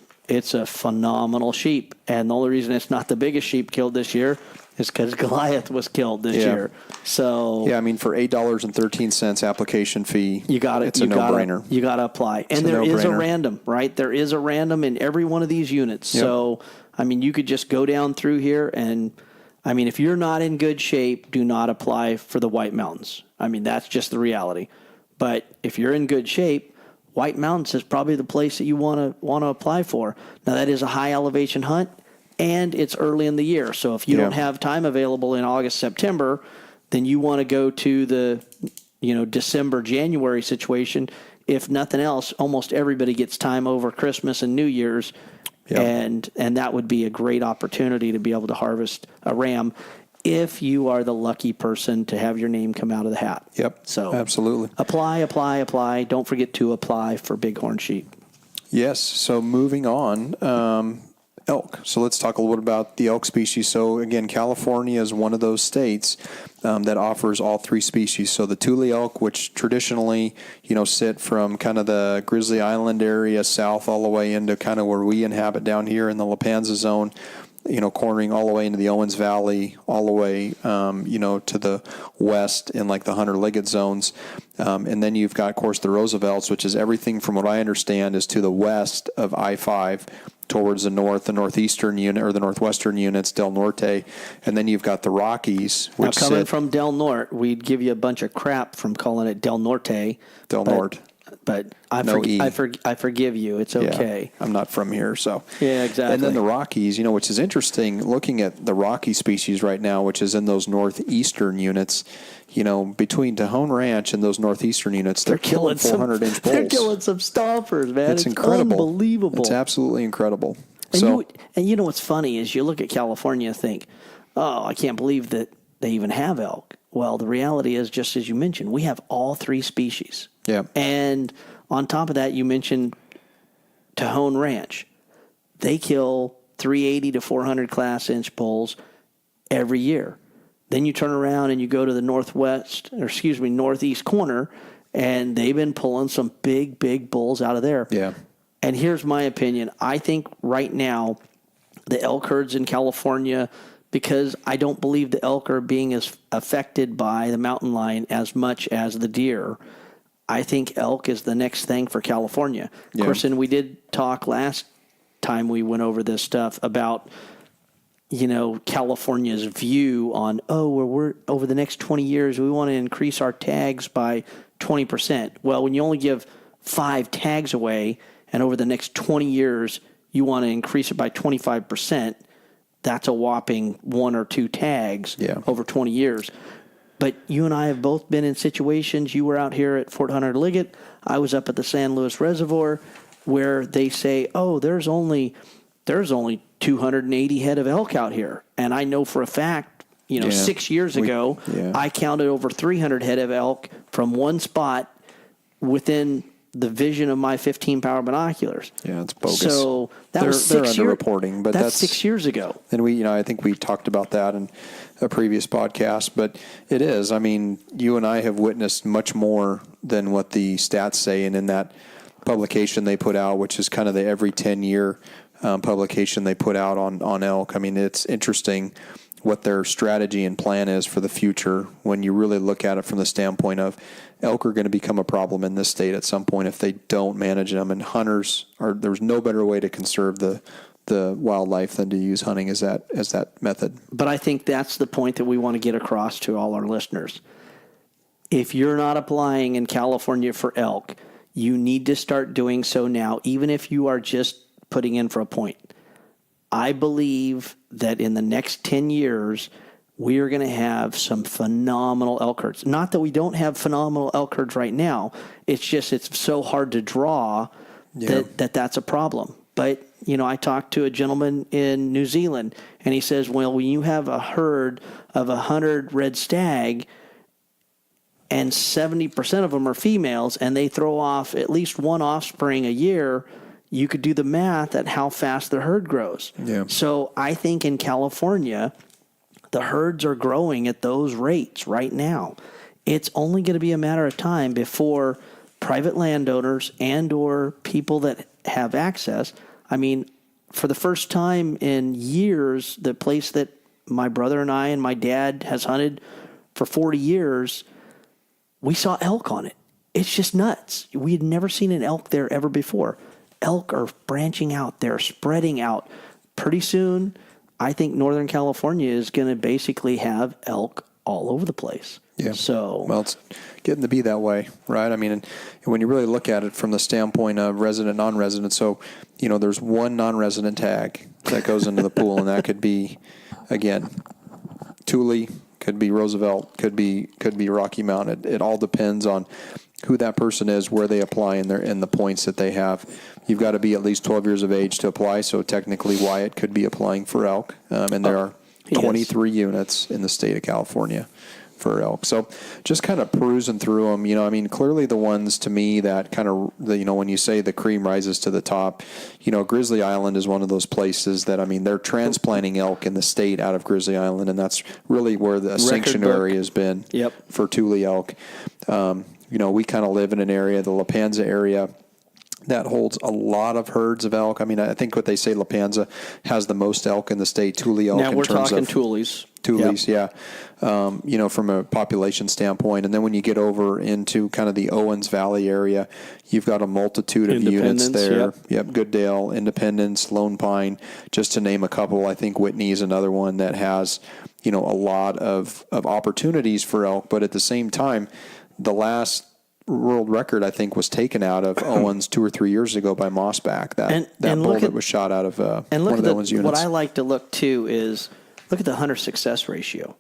[SPEAKER 2] a phenomenal sheep. And the only reason it's not the biggest sheep killed this year is because Goliath was killed this year. So
[SPEAKER 1] yeah, I mean, for $8.13 application fee, it's a no-brainer.
[SPEAKER 2] You got to apply. And there is a random, right? There is a random in every one of these units. Yep. So, I mean, you could just go down through here and, I mean, if you're not in good shape, do not apply for the White Mountains. I mean, that's just the reality. But if you're in good shape, White Mountains is probably the place that you want to apply for. Now, that is a high elevation hunt, and it's early in the year. So if you don't have time available in August, September, then you want to go to the December, January situation. If nothing else, almost everybody gets time over Christmas and New Year's, and that would be a great opportunity to be able to harvest a ram if you are the lucky person to have your name come out of the hat.
[SPEAKER 1] Yep.
[SPEAKER 2] So
[SPEAKER 1] absolutely.
[SPEAKER 2] Apply. Don't forget to apply for Bighorn sheep.
[SPEAKER 1] Yes. So moving on, elk. So let's talk a little bit about the elk species. So again, California is one of those states that offers all 3 species. So the Tule elk, which traditionally, sit from kind of the Grizzly Island area south all the way into kind of where we inhabit down here in the La Panza zone, cornering all the way into the Owens Valley, all the way, to the west in like the Hunter Liggett zones. And then you've got, of course, the Roosevelts, which is everything from what I understand is to the west of I-5 towards the northeastern unit or the northwestern units, Del Norte. And then you've got the Rockies. Which
[SPEAKER 2] now, coming from Del Norte, we'd give you a bunch of crap from calling it Del Norte.
[SPEAKER 1] Norte.
[SPEAKER 2] But I forgive you. It's okay.
[SPEAKER 1] Yeah, I'm not from here, so.
[SPEAKER 2] Yeah, exactly.
[SPEAKER 1] And then the Rockies, which is interesting, looking at the Rocky species right now, which is in those northeastern units, between Tejon Ranch and those northeastern units, they're killing 400-inch bulls.
[SPEAKER 2] They're killing some stompers, man. It's
[SPEAKER 1] incredible.
[SPEAKER 2] Unbelievable.
[SPEAKER 1] It's absolutely incredible.
[SPEAKER 2] And you know what's funny is you look at California and think, oh, I can't believe that they even have elk. Well, the reality is, just as you mentioned, we have all 3 species.
[SPEAKER 1] Yeah.
[SPEAKER 2] And on top of that, you mentioned Tejon Ranch. They kill 380 to 400 class inch bulls every year. Then you turn around and you go to the northeast corner, and they've been pulling some big bulls out of there.
[SPEAKER 1] Yeah.
[SPEAKER 2] And here's my opinion. I think right now the elk herds in California, because I don't believe the elk are being as affected by the mountain lion as much as the deer, I think elk is the next thing for California. Of course, and we did talk last time we went over this stuff about, California's view on, we're over the next 20 years, we want to increase our tags by 20%. Well, when you only give 5 tags away and over the next 20 years, you want to increase it by 25%, that's a whopping 1 or 2 tags over 20 years. But you and I have both been in situations. You were out here at Fort Hunter Liggett. I was up at the San Luis Reservoir, where they say, there's only 280 head of elk out here. And I know for a fact, 6 years ago, I counted over 300 head of elk from one spot within the vision of my 15 power binoculars.
[SPEAKER 1] Yeah, it's bogus.
[SPEAKER 2] So that was 6 years.
[SPEAKER 1] Underreporting, but
[SPEAKER 2] that's 6 years ago.
[SPEAKER 1] And I think we talked about that in a previous podcast, but it is. I mean, you and I have witnessed much more than what the stats say, and in that publication they put out, which is kind of the every 10-year publication they put out on elk. I mean, it's interesting what their strategy and plan is for the future when you really look at it from the standpoint of elk are going to become a problem in this state at some point if they don't manage them. And there's no better way to conserve the wildlife than to use hunting as that method.
[SPEAKER 2] But I think that's the point that we want to get across to all our listeners. If you're not applying in California for elk, you need to start doing so now, even if you are just putting in for a point. I believe that in the next 10 years, we are going to have some phenomenal elk herds. Not that we don't have phenomenal elk herds right now. It's just it's so hard to draw that's a problem. But, I talked to a gentleman in New Zealand, and he says, well, when you have a herd of 100 red stag and 70% of them are females and they throw off at least one offspring a year, you could do the math at how fast the herd grows.
[SPEAKER 1] Yeah.
[SPEAKER 2] So I think in California, the herds are growing at those rates right now. It's only going to be a matter of time before private landowners and or people that have access. I mean, for the first time in years, the place that my brother and I and my dad has hunted for 40 years, we saw elk on it. It's just nuts. We had never seen an elk there ever before. Elk are branching out. They're spreading out. Pretty soon, I think Northern California is going to basically have elk all over the place.
[SPEAKER 1] Yeah.
[SPEAKER 2] Well,
[SPEAKER 1] it's getting to be that way, right? I mean, and when you really look at it from the standpoint of resident, non-resident, so, there's one non-resident tag that goes into the pool, and that could be, again, Tule, could be Roosevelt, could be Rocky Mountain. It all depends on who that person is, where they apply, in the points that they have. You've got to be at least 12 years of age to apply, so technically Wyatt could be applying for elk, and there are 23 units in the state of California for elk. So just kind of perusing through them, clearly the ones to me that kind of, when you say the cream rises to the top, Grizzly Island is one of those places that, they're transplanting elk in the state out of Grizzly Island, and that's really where the sanctuary has been for Tule elk. We kind of live in an area, the La Panza area, that holds a lot of herds of elk. I think what they say, La Panza has the most elk in the state, Tule elk.
[SPEAKER 2] Now we're talking Tules.
[SPEAKER 1] Tules, yeah. From a population standpoint. And then when you get over into kind of the Owens Valley area, you've got a multitude of units there. Yep, Gooddale, Independence, Lone Pine, just to name a couple. I think Whitney is another one that has, a lot of opportunities for elk. But at the same time, the last world record, I think, was taken out of Owens 2 or 3 years ago by Mossback. That bull that was shot out of one of the Owens units.
[SPEAKER 2] What I like to look to is look at the hunter success ratio.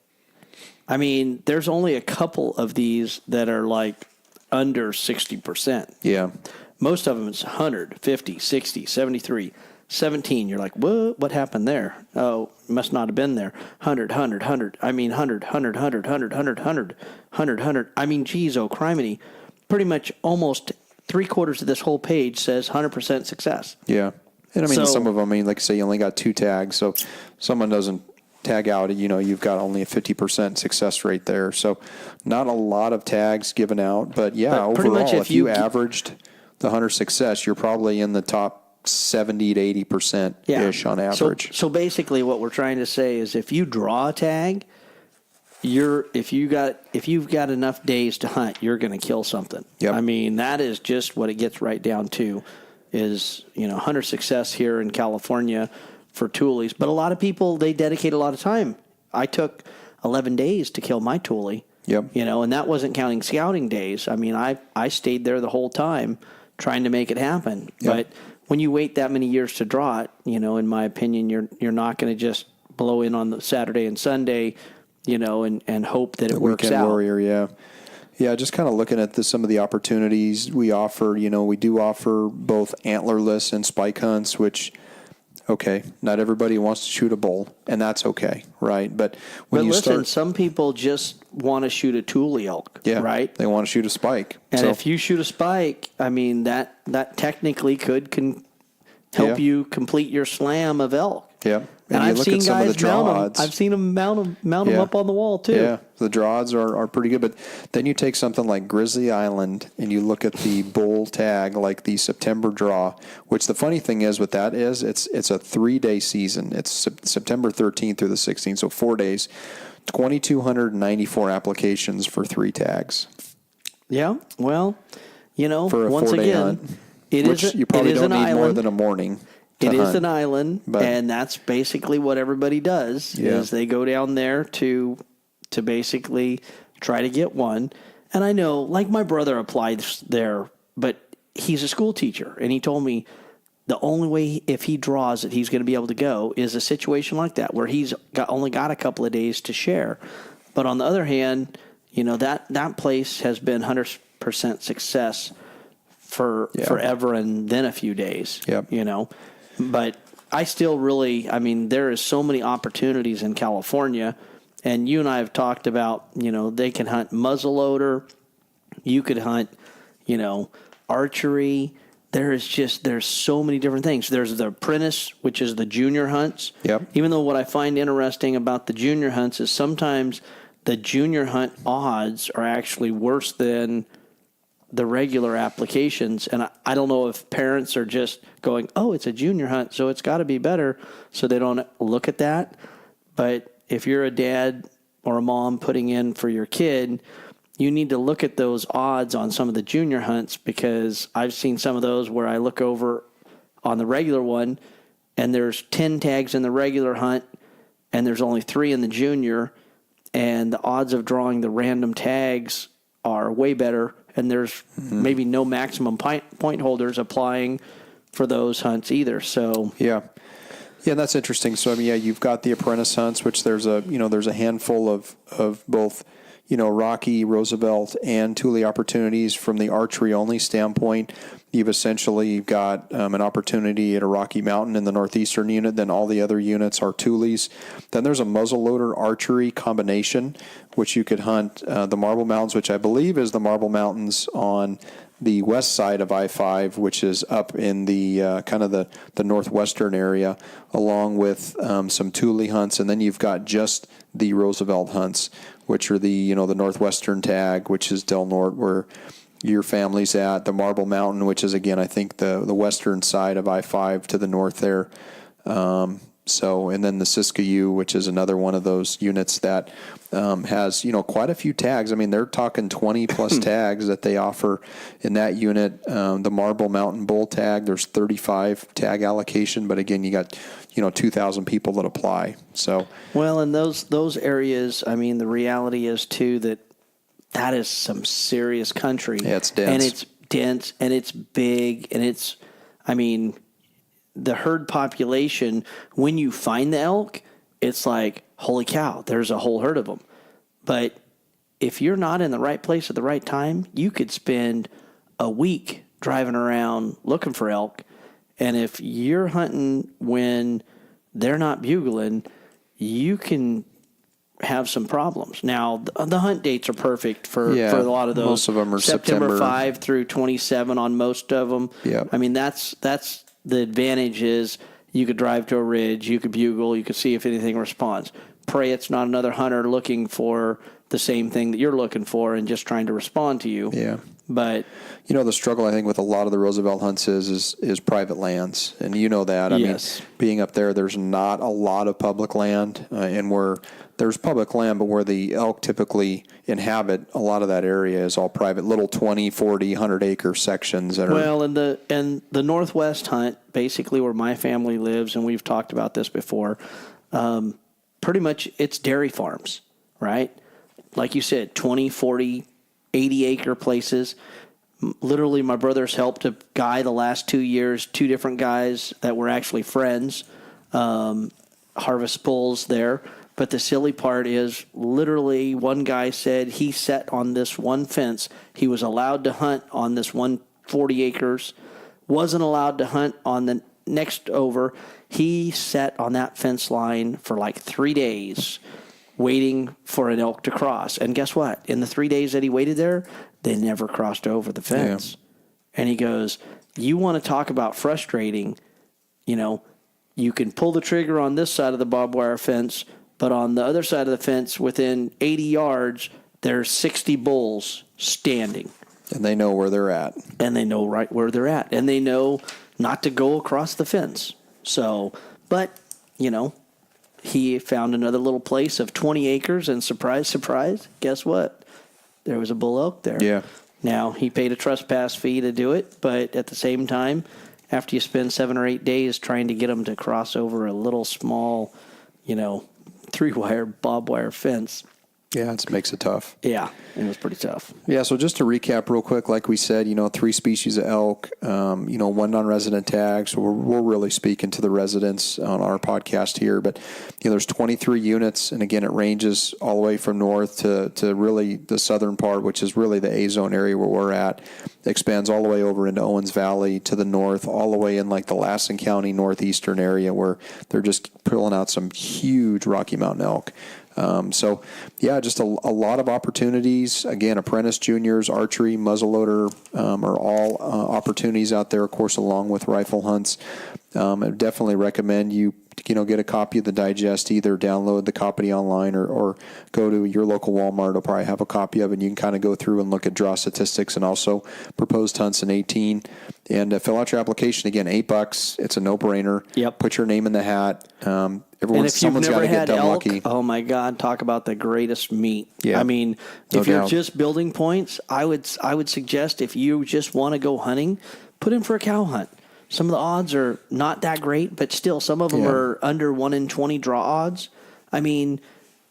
[SPEAKER 2] There's only a couple of these that are like under 60%.
[SPEAKER 1] Yeah.
[SPEAKER 2] Most of them is 100, 50, 60, 73, 17. You're like, what happened there? Oh, must not have been there. 100, 100, 100. 100, 100, 100, 100, 100, 100, 100, 100. Geez, oh, criminy. Pretty much almost 3/4 of this whole page says 100% success.
[SPEAKER 1] Yeah. And some of them, like I say, you only got 2 tags. So if someone doesn't tag out, you've got only a 50% success rate there. So not a lot of tags given out. But overall, if you averaged the hunter success, you're probably in the top 70 to 80%-ish on average.
[SPEAKER 2] So basically what we're trying to say is if you draw a tag, if you've got enough days to hunt, you're going to kill something.
[SPEAKER 1] Yep.
[SPEAKER 2] That is just what it gets right down to is, hunter success here in California for Tules. But a lot of people, they dedicate a lot of time. I took 11 days to kill my Tule.
[SPEAKER 1] Yep.
[SPEAKER 2] And that wasn't counting scouting days. I stayed there the whole time trying to make it happen.
[SPEAKER 1] Yep.
[SPEAKER 2] But when you wait that many years to draw it, in my opinion, you're not going to just blow in on the Saturday and Sunday, and hope that it works out.
[SPEAKER 1] Weekend warrior, yeah. Yeah, just kind of looking at some of the opportunities we offer. We do offer both antlerless and spike hunts, which Okay, not everybody wants to shoot a bull, and that's okay, right? But when you
[SPEAKER 2] listen,
[SPEAKER 1] start,
[SPEAKER 2] some people just want to shoot a Tule elk,
[SPEAKER 1] yeah,
[SPEAKER 2] right?
[SPEAKER 1] they want to shoot a spike.
[SPEAKER 2] And if you shoot a spike, I mean that technically can help you complete your slam of elk.
[SPEAKER 1] Yeah.
[SPEAKER 2] And
[SPEAKER 1] you
[SPEAKER 2] I've
[SPEAKER 1] look
[SPEAKER 2] seen
[SPEAKER 1] at some of the
[SPEAKER 2] guys
[SPEAKER 1] draw
[SPEAKER 2] mount them.
[SPEAKER 1] odds.
[SPEAKER 2] I've seen them mount them
[SPEAKER 1] Yeah.
[SPEAKER 2] up on the wall too.
[SPEAKER 1] Yeah, the draw odds are pretty good. But then you take something like Grizzly Island and you look at the bull tag, like the September draw, which the funny thing is with that is it's a 3-day season. It's September 13th through the 16th, so 4 days, 2,294 applications for 3 tags.
[SPEAKER 2] Yeah, well,
[SPEAKER 1] For a
[SPEAKER 2] once
[SPEAKER 1] 4-day
[SPEAKER 2] again,
[SPEAKER 1] hunt,
[SPEAKER 2] it
[SPEAKER 1] which
[SPEAKER 2] is
[SPEAKER 1] you probably don't need
[SPEAKER 2] island.
[SPEAKER 1] more than a morning.
[SPEAKER 2] It is
[SPEAKER 1] hunt.
[SPEAKER 2] an island, and that's basically what everybody does.
[SPEAKER 1] Yeah.
[SPEAKER 2] Is they go down there to basically try to get one. And I know, like my brother applied there, but he's a school teacher, and he told me the only way if he draws that he's going to be able to go is a situation like that where he's only got a couple of days to share. But on the other hand, that place has been 100% success for forever and then a few days.
[SPEAKER 1] Yep.
[SPEAKER 2] But I still really, there is so many opportunities in California, and you and I have talked about, they can hunt muzzleloader, you could hunt, archery. There's so many different things. There's the apprentice, which is the junior hunts.
[SPEAKER 1] Yep.
[SPEAKER 2] Even though what I find interesting about the junior hunts is sometimes the junior hunt odds are actually worse than the regular applications. And I don't know if parents are just going, oh, it's a junior hunt, so it's got to be better, so they don't look at that. But if you're a dad or a mom putting in for your kid, you need to look at those odds on some of the junior hunts, because I've seen some of those where I look over on the regular one and there's 10 tags in the regular hunt and there's only 3 in the junior, and the odds of drawing the random tags are way better, and there's maybe no maximum point holders applying for those hunts either. So
[SPEAKER 1] yeah, that's interesting. So you've got the apprentice hunts, which there's a handful of both Rocky, Roosevelt, and Tule opportunities. From the archery only standpoint, you've essentially got an opportunity at a Rocky Mountain in the northeastern unit. Then all the other units are Tules. Then there's a muzzleloader archery combination, which you could hunt the Marble Mountains, which I believe is the Marble Mountains on the west side of I-5, which is up in the kind of the northwestern area, along with some Tule hunts. And then you've got just the Roosevelt hunts, which are the northwestern tag, which is Del Norte, where your family's at. The Marble Mountain, which is, again, I think the western side of I-5 to the north there. And then the Siskiyou, which is another one of those units that has, quite a few tags. They're talking 20 plus tags that they offer in that unit. The Marble Mountain Bull tag, there's 35 tag allocation, but again, you got, 2,000 people that apply. So,
[SPEAKER 2] well, in those areas, the reality is too that is some serious country.
[SPEAKER 1] Yeah, it's dense.
[SPEAKER 2] And it's dense and it's big, and it's, the herd population, when you find the elk, it's like, holy cow, there's a whole herd of them. But if you're not in the right place at the right time, you could spend a week driving around looking for elk. And if you're hunting when they're not bugling, you can have some problems. Now, the hunt dates are perfect for a lot of those.
[SPEAKER 1] Most of them are
[SPEAKER 2] September 5 through 27 on most of them.
[SPEAKER 1] Yeah.
[SPEAKER 2] That's the advantage is you could drive to a ridge, you could bugle, you could see if anything responds. Pray it's not another hunter looking for the same thing that you're looking for and just trying to respond to you.
[SPEAKER 1] Yeah.
[SPEAKER 2] But
[SPEAKER 1] the struggle I think with a lot of the Roosevelt hunts is private lands, and that.
[SPEAKER 2] Yes.
[SPEAKER 1] Being up there's not a lot of public land, and where there's public land, but where the elk typically inhabit, a lot of that area is all private, little 20, 40, 100 acre sections that are.
[SPEAKER 2] Well, and the Northwest hunt, basically where my family lives, and we've talked about this before, pretty much it's dairy farms, right? Like you said, 20, 40, 80 acre places. Literally, my brother's helped a guy the last 2 years, 2 different guys that were actually friends, harvest bulls there. But the silly part is, literally, one guy said he sat on this one fence. He was allowed to hunt on this 140 acres, wasn't allowed to hunt on the next over, he sat on that fence line for like 3 days waiting for an elk to cross. And guess what? In the 3 days that he waited there, they never crossed over the fence. Yeah. And he goes, you want to talk about frustrating, you can pull the trigger on this side of the barbed wire fence, but on the other side of the fence, within 80 yards, there's 60 bulls standing.
[SPEAKER 1] And they know where they're at.
[SPEAKER 2] And they know right where they're at. And they know not to go across the fence. So, but, he found another little place of 20 acres, and surprise, surprise, guess what? There was a bull elk there.
[SPEAKER 1] Yeah.
[SPEAKER 2] Now, he paid a trespass fee to do it, but at the same time, after you spend 7 or 8 days trying to get them to cross over a little small, 3-wire barbed wire fence.
[SPEAKER 1] Yeah, it makes it tough.
[SPEAKER 2] Yeah, it was pretty tough.
[SPEAKER 1] Yeah, so just to recap real quick, like we said, 3 species of elk, 1 non-resident tag. So we're really speaking to the residents on our podcast here. But, there's 23 units. And again, it ranges all the way from north to really the southern part, which is really the A-zone area where we're at. It expands all the way over into Owens Valley to the north, all the way in like the Lassen County northeastern area where they're just pulling out some huge Rocky Mountain elk. Just a lot of opportunities. Again, apprentice, juniors, archery, muzzleloader are all opportunities out there, of course, along with rifle hunts. I definitely recommend you get a copy of the digest, either download the copy online or go to your local Walmart. They'll probably have a copy of it, and you can kind of go through and look at draw statistics and also proposed hunts in 18. And fill out your application. Again, $8. It's a no-brainer.
[SPEAKER 2] Yep.
[SPEAKER 1] Put your name in the hat.
[SPEAKER 2] Someone's got to get dumb elk, lucky. Oh my God! Talk about the greatest meat.
[SPEAKER 1] Yeah.
[SPEAKER 2] I mean, if you're just building points, I would suggest if you just want to go hunting, put in for a cow hunt. Some of the odds are not that great, but still, some of them are under 1 in 20 draw odds. I mean,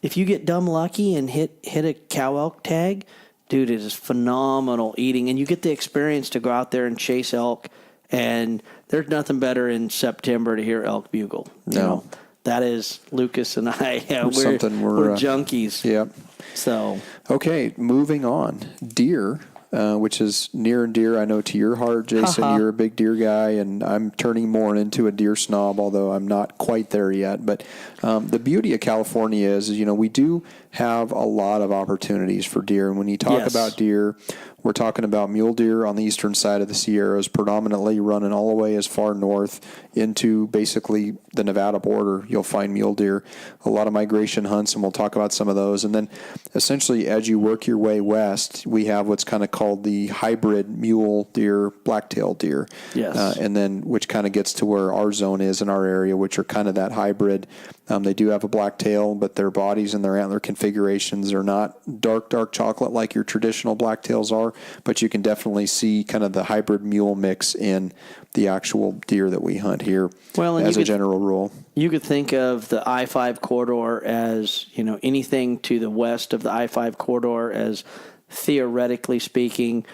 [SPEAKER 2] if you get dumb lucky and hit a cow elk tag, dude, it is phenomenal eating, and you get the experience to go out there and chase elk. And there's nothing better in September to hear elk bugle.
[SPEAKER 1] No.
[SPEAKER 2] That is Lucas and I.
[SPEAKER 1] We're
[SPEAKER 2] junkies.
[SPEAKER 1] Yep.
[SPEAKER 2] So
[SPEAKER 1] okay, moving on. Deer, which is near and dear, I know, to your heart, Jason. You're a big deer guy, and I'm turning more into a deer snob, although I'm not quite there yet. But the beauty of California is we do have a lot of opportunities for deer. And when you talk about deer, we're talking about mule deer on the eastern side of the Sierras, predominantly running all the way as far north into basically the Nevada border. You'll find mule deer, a lot of migration hunts, and we'll talk about some of those. And then essentially as you work your way west, we have what's kind of called the hybrid mule deer, black-tailed deer.
[SPEAKER 2] Yes.
[SPEAKER 1] And then which kind of gets to where our zone is in our area, which are kind of that hybrid. They do have a black tail, but their bodies and their antler configurations are not dark chocolate like your traditional blacktails are, but you can definitely see kind of the hybrid mule mix in the actual deer that we hunt here as a general rule.
[SPEAKER 2] You could think of the I-5 corridor as, anything to the west of the I-5 corridor as, theoretically speaking,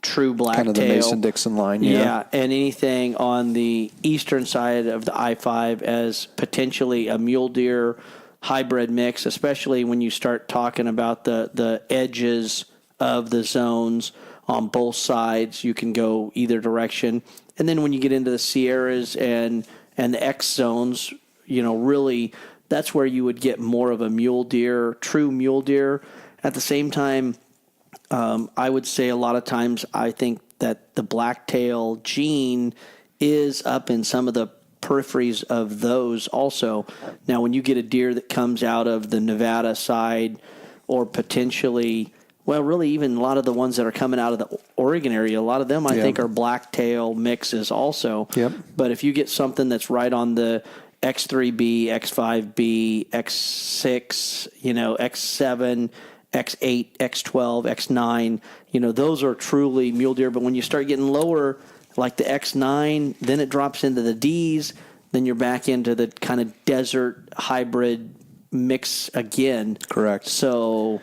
[SPEAKER 2] true blacktail.
[SPEAKER 1] Kind of the Mason-Dixon line,
[SPEAKER 2] yeah. And anything on the eastern side of the I-5 as potentially a mule deer hybrid mix, especially when you start talking about the edges of the zones on both sides. You can go either direction. And then when you get into the Sierras and the X zones, really that's where you would get more of a mule deer, true mule deer. At the same time, I would say a lot of times I think that the blacktail gene is up in some of the peripheries of those also. Now, when you get a deer that comes out of the Nevada side or potentially, well, really even a lot of the ones that are coming out of the Oregon area, a lot of them I think are blacktail mixes also.
[SPEAKER 1] Yep.
[SPEAKER 2] But if you get something that's right on the X3B, X5B, X6, X7, X8, X12, X9, those are truly mule deer. But when you start getting lower, like the X9, then it drops into the Ds, then you're back into the kind of desert hybrid mix again.
[SPEAKER 1] Correct.
[SPEAKER 2] So,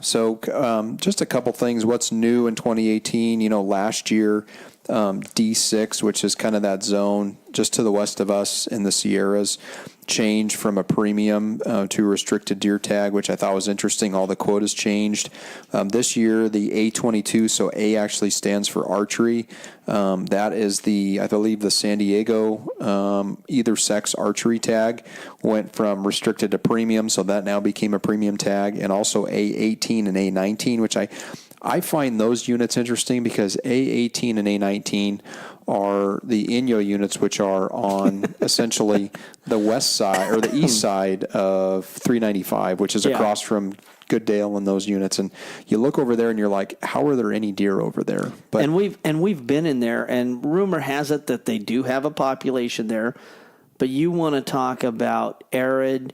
[SPEAKER 1] So just a couple things. What's new in 2018? Last year D6, which is kind of that zone just to the west of us in the Sierras, changed from a premium to a restricted deer tag, which I thought was interesting. All the quotas changed. This year, the A22, so A actually stands for archery. That is I believe the San Diego either sex archery tag went from restricted to premium, so that now became a premium tag, and also A18 and A19, which I find those units interesting because A18 and A19 are the Inyo units, which are on essentially the west side or the east side of 395, which is across from Gooddale and those units. And you look over there and you're like, how are there any deer over there? But
[SPEAKER 2] and we've been in there, and rumor has it that they do have a population there. But you want to talk about arid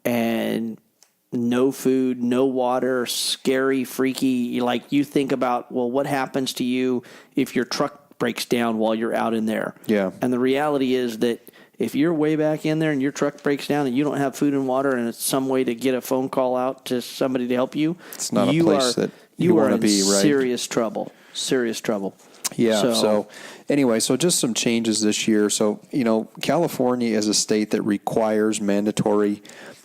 [SPEAKER 2] and no food, no water, scary, freaky. Like, you think about, well, what happens to you if your truck breaks down while you're out in there?
[SPEAKER 1] Yeah.
[SPEAKER 2] And the reality is that if you're way back in there and your truck breaks down and you don't have food and water and it's some way to get a phone call out to somebody to help you,
[SPEAKER 1] it's not a place that you want to be, right?
[SPEAKER 2] Serious trouble. Serious trouble.
[SPEAKER 1] Yeah. So anyway, so just some changes this year. So, California is a state that requires mandatory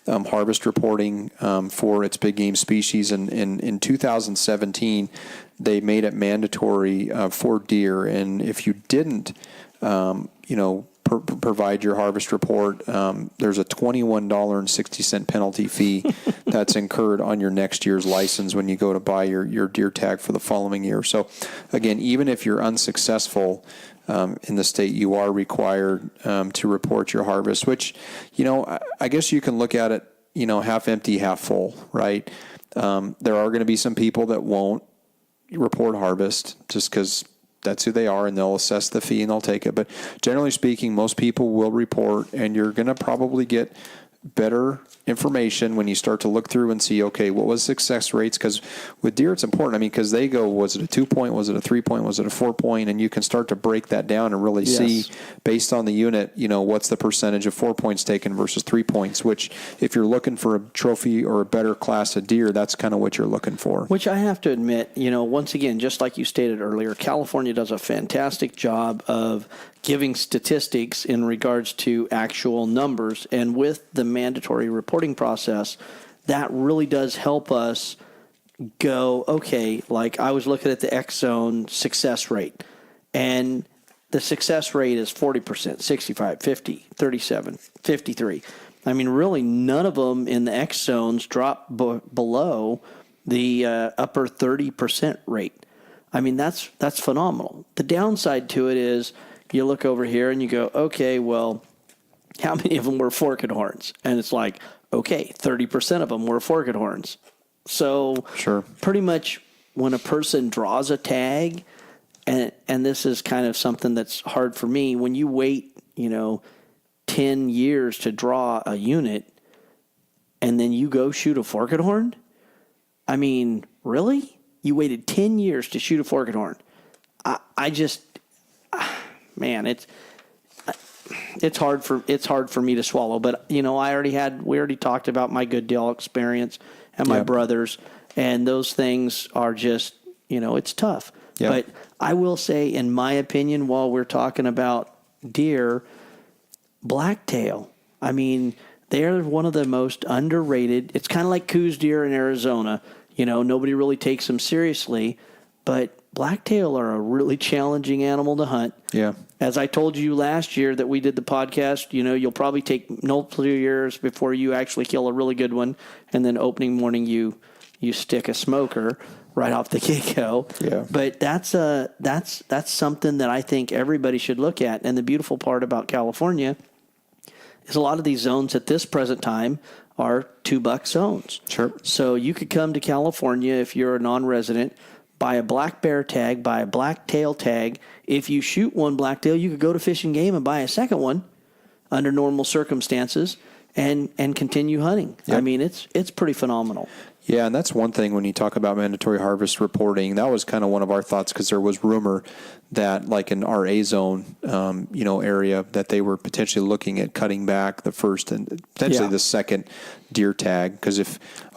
[SPEAKER 1] harvest reporting for its big game species. And in 2017, they made it mandatory for deer. And if you didn't, provide your harvest report, there's a $21.60 penalty fee that's incurred on your next year's license when you go to buy your deer tag for the following year. So, again, even if you're unsuccessful in the state, you are required to report your harvest, which, I guess you can look at it, half empty, half full, right? There are going to be some people that won't report harvest just because that's who they are, and they'll assess the fee and they'll take it. But generally speaking, most people will report, and you're going to probably get better information when you start to look through and see, okay, what was success rates? Because with deer, it's important. I mean, because they go, was it a 2-point? Was it a 3-point? Was it a 4-point? And you can start to break that down and really see, based on the unit, what's the percentage of 4 points taken versus 3 points, which if you're looking for a trophy or a better class of deer, that's kind of what you're looking for.
[SPEAKER 2] Which I have to admit, once again, just like you stated earlier, California does a fantastic job of giving statistics in regards to actual numbers. And with the mandatory reporting process, that really does help us go, okay, like I was looking at the X zone success rate, and the success rate is 40%, 65, 50, 37, 53. I mean, really none of them in the X zones drop below the upper 30% rate. I mean, that's phenomenal. The downside to it is, you look over here and you go, okay, well, how many of them were forked horns? And it's like, okay, 30% of them were forked horns. So pretty much when a person draws a tag, and this is kind of something that's hard for me, when you wait, 10 years to draw a unit and then you go shoot a forked horn? I mean, really? You waited 10 years to shoot a forked horn? Man, it's hard for me to swallow. But we already talked about my Gooddale experience and my brothers, and those things are just, it's tough. Yep. But I will say, in my opinion, while we're talking about deer, blacktail, I mean, they're one of the most underrated. It's kind of like Coues deer in Arizona. Nobody really takes them seriously, but blacktail are a really challenging animal to hunt.
[SPEAKER 1] Yeah.
[SPEAKER 2] As I told you last year that we did the podcast, you'll probably take multiple years before you actually kill a really good one, and then opening morning you stick a smoker right off the get-go.
[SPEAKER 1] Yeah.
[SPEAKER 2] But that's something that I think everybody should look at. And the beautiful part about California is a lot of these zones at this present time are $2 zones.
[SPEAKER 1] Sure.
[SPEAKER 2] So you could come to California if you're a non-resident, buy a black bear tag, buy a blacktail tag. If you shoot one blacktail, you could go to Fish and Game and buy a second one under normal circumstances and continue hunting. Yep. I mean, it's pretty phenomenal.
[SPEAKER 1] Yeah, and that's one thing when you talk about mandatory harvest reporting. That was kind of one of our thoughts because there was rumor that, like in our A zone, area, that they were potentially looking at cutting back the first and potentially the second deer tag. Because so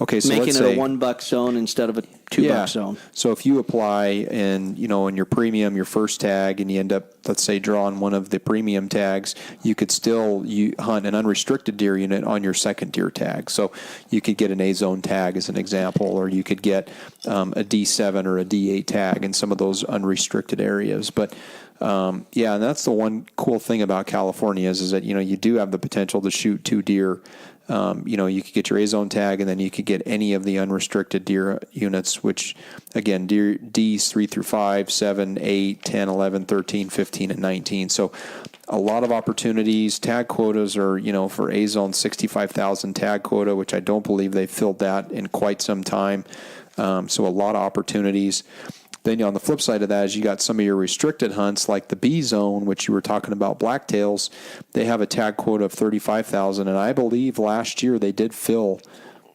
[SPEAKER 2] making
[SPEAKER 1] let's
[SPEAKER 2] it
[SPEAKER 1] say
[SPEAKER 2] a $1 zone instead of a $2 zone.
[SPEAKER 1] So if you apply in your premium, your first tag, and you end up, let's say, drawing one of the premium tags, you could still hunt an unrestricted deer unit on your second deer tag. So you could get an A zone tag as an example, or you could get a D7 or a D8 tag in some of those unrestricted areas. But and that's the one cool thing about California is that you do have the potential to shoot 2 deer. You could get your A zone tag, and then you could get any of the unrestricted deer units, which again, deer Ds 3 through 5, 7, 8, 10, 11, 13, 15, and 19. So a lot of opportunities. Tag quotas are, for A zone 65,000 tag quota, which I don't believe they've filled that in quite some time. So a lot of opportunities. Then on the flip side of that is you got some of your restricted hunts like the B zone, which you were talking about, blacktails. They have a tag quota of 35,000, and I believe last year they did fill,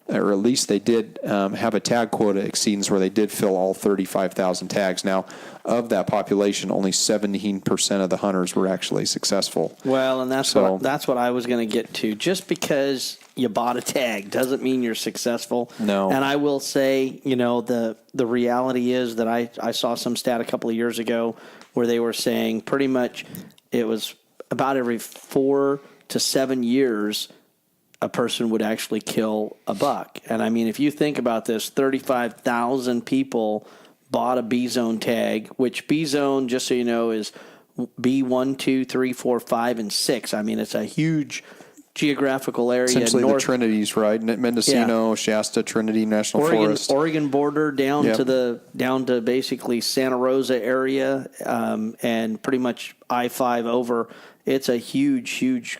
[SPEAKER 1] or at least they did have a tag quota exceedance where they did fill all 35,000 tags. Now, of that population, only 17% of the hunters were actually successful.
[SPEAKER 2] Well, and that's what I was going to get to. Just because you bought a tag doesn't mean you're successful.
[SPEAKER 1] No.
[SPEAKER 2] And I will say, the reality is that I saw some stat a couple of years ago where they were saying pretty much it was about every 4 to 7 years a person would actually kill a buck. And I mean, if you think about this, 35,000 people bought a B zone tag, which B zone, just so you know, is B1, 2, 3, 4, 5, and 6. I mean, it's a huge geographical area.
[SPEAKER 1] Essentially the Trinities, right? Mendocino, Shasta, Trinity National Forest.
[SPEAKER 2] Oregon border down to basically Santa Rosa area, and pretty much I-5 over. It's a huge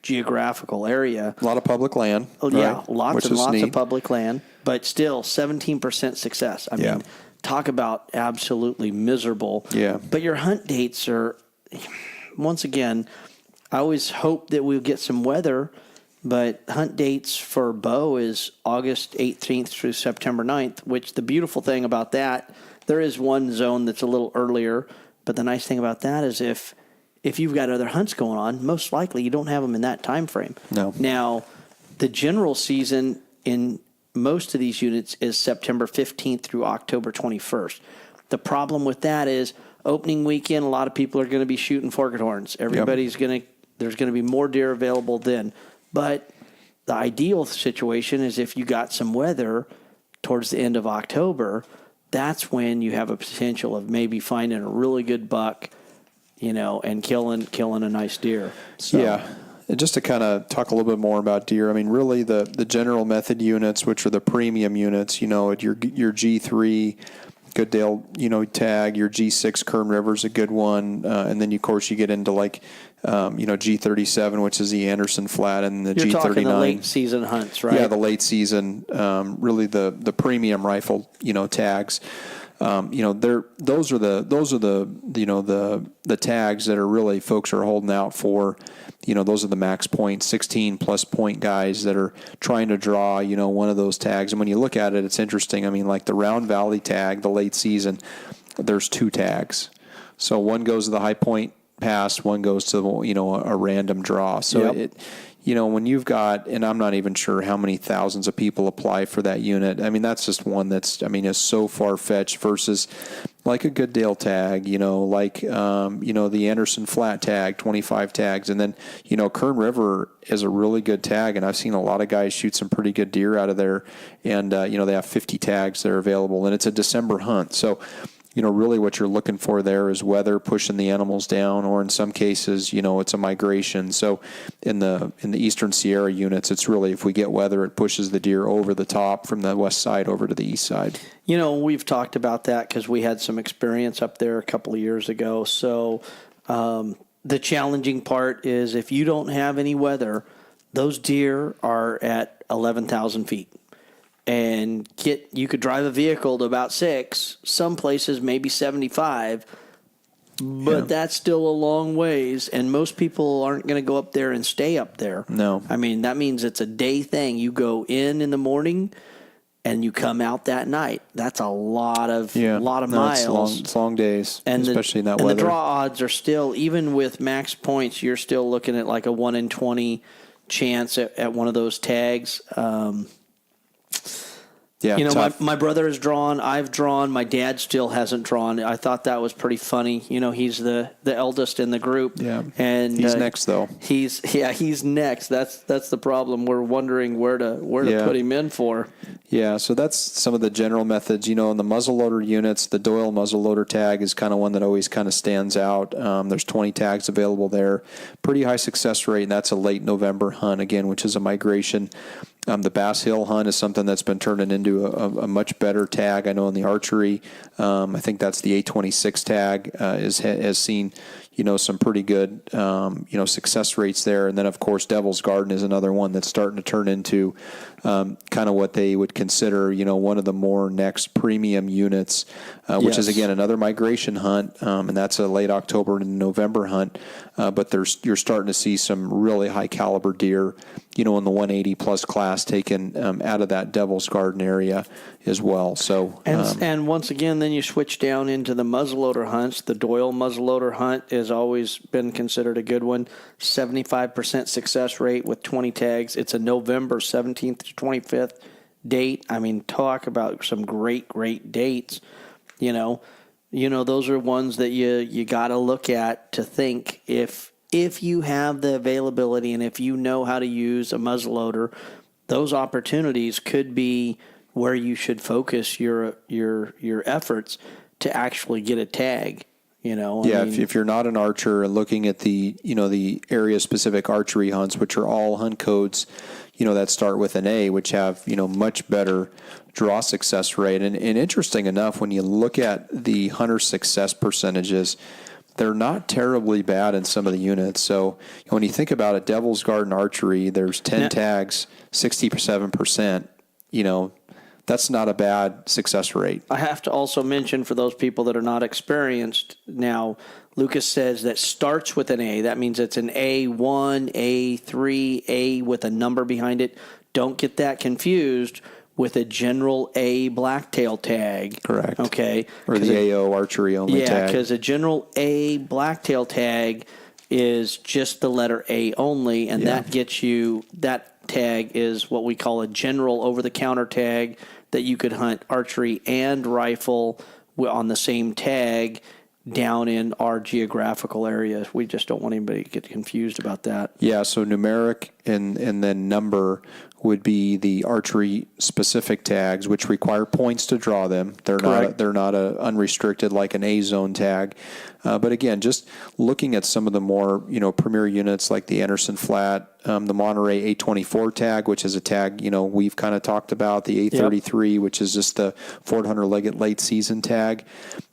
[SPEAKER 2] geographical area.
[SPEAKER 1] A lot of public land.
[SPEAKER 2] Right? Yeah, lots of public land, but still 17% success. I mean, talk about absolutely miserable.
[SPEAKER 1] Yeah.
[SPEAKER 2] But your hunt dates are, once again, I always hope that we'll get some weather, but hunt dates for bow is August 18th through September 9th, which the beautiful thing about that, there is one zone that's a little earlier, but the nice thing about that is if you've got other hunts going on, most likely you don't have them in that time frame.
[SPEAKER 1] No.
[SPEAKER 2] Now, the general season in most of these units is September 15th through October 21st. The problem with that is opening weekend, a lot of people are going to be shooting forked horns. There's going to be more deer available then. But the ideal situation is if you got some weather towards the end of October, that's when you have a potential of maybe finding a really good buck, and killing a nice deer. So. Yeah.
[SPEAKER 1] And just to kind of talk a little bit more about deer, I mean, really the general method units, which are the premium units, your G3 Goodale, tag, your G6 Kern River's a good one. And then, of course, you get into G37, which is the Anderson Flat, and the
[SPEAKER 2] You're
[SPEAKER 1] G39.
[SPEAKER 2] You're talking the late season hunts, right?
[SPEAKER 1] Yeah, the late season, really the premium rifle, tags. Those are the tags that are really folks are holding out for. Those are the max point, 16 plus point guys that are trying to draw, one of those tags. And when you look at it, it's interesting. I mean, like the Round Valley tag, the late season, there's 2 tags. So one goes to the high point pass, one goes to, a random draw. So when you've got, and I'm not even sure how many thousands of people apply for that unit. I mean, that's just one is so far-fetched versus like a Goodale tag, the Anderson Flat tag, 25 tags. And then, Kern River is a really good tag, and I've seen a lot of guys shoot some pretty good deer out of there. And, they have 50 tags that are available, and it's a December hunt. So, really what you're looking for there is weather pushing the animals down, or in some cases, it's a migration. So in the Eastern Sierra units, it's really, if we get weather, it pushes the deer over the top from the west side over to the east side.
[SPEAKER 2] We've talked about that because we had some experience up there a couple of years ago. So the challenging part is if you don't have any weather, those deer are at 11,000 feet. And you could drive a vehicle to about 6, some places maybe 75, but that's still a long ways, and most people aren't going to go up there and stay up there.
[SPEAKER 1] No.
[SPEAKER 2] I mean, that means it's a day thing. You go in the morning, and you come out that night. That's a lot of miles.
[SPEAKER 1] It's long days,
[SPEAKER 2] and
[SPEAKER 1] especially in that weather.
[SPEAKER 2] And the draw odds are still, even with max points, you're still looking at like a 1 in 20 chance at one of those tags.
[SPEAKER 1] Yeah,
[SPEAKER 2] you know,
[SPEAKER 1] tough.
[SPEAKER 2] my brother has drawn. I've drawn. My dad still hasn't drawn. I thought that was pretty funny. You know, he's the eldest in the group.
[SPEAKER 1] Yeah,
[SPEAKER 2] and
[SPEAKER 1] he's next though.
[SPEAKER 2] He's next. That's the problem. We're wondering where to put him in for.
[SPEAKER 1] Yeah, so that's some of the general methods. You know, in the muzzleloader units, the Doyle muzzleloader tag is kind of one that always kind of stands out. There's 20 tags available there. Pretty high success rate, and that's a late November hunt, again, which is a migration. The Bass Hill hunt is something that's been turning into a much better tag. I know in the archery, I think that's the A26 tag has seen, you know, some pretty good, success rates there. And then, of course, Devil's Garden is another one that's starting to turn into kind of what they would consider, you know, one of the more next premium units, which is, again, another migration hunt, and that's a late October and November hunt. But you're starting to see some really high caliber deer, you know, in the 180 plus class taken out of that Devil's Garden area as well. So
[SPEAKER 2] and once again, then you switch down into the muzzleloader hunts. The Doyle muzzleloader hunt has always been considered a good one. 75% success rate with 20 tags. It's a November 17th to 25th date. I mean, talk about some great dates. You know, those are ones that you got to look at to think if you have the availability and if you know how to use a muzzleloader, those opportunities could be where you should focus your efforts to actually get a tag. You know,
[SPEAKER 1] if you're not an archer and looking at the area specific archery hunts, which are all hunt codes, you know, that start with an A, which have, you know, much better draw success rate. And interesting enough, when you look at the hunter success percentages, they're not terribly bad in some of the units. So when you think about it, Devil's Garden archery, there's 10 tags, 67%, you know, that's not a bad success rate.
[SPEAKER 2] I have to also mention for those people that are not experienced, now Lucas says that starts with an A. That means it's an A1, A3, A with a number behind it. Don't get that confused with a general A blacktail tag.
[SPEAKER 1] Correct.
[SPEAKER 2] Okay.
[SPEAKER 1] Or the AO archery only tag.
[SPEAKER 2] Yeah, because a general A blacktail tag is just the letter A only, and that gets you, that tag is what we call a general over-the-counter tag that you could hunt archery and rifle on the same tag down in our geographical area. We just don't want anybody to get confused about that.
[SPEAKER 1] Yeah, so numeric and then number would be the archery specific tags, which require points to draw them. They're not unrestricted like an A zone tag. But again, just looking at some of the more, you know, premier units like the Anderson Flat, the Monterey A24 tag, which is a tag, you know, we've kind of talked about, the A33, which is just the Fort Hunter Leggett late season tag,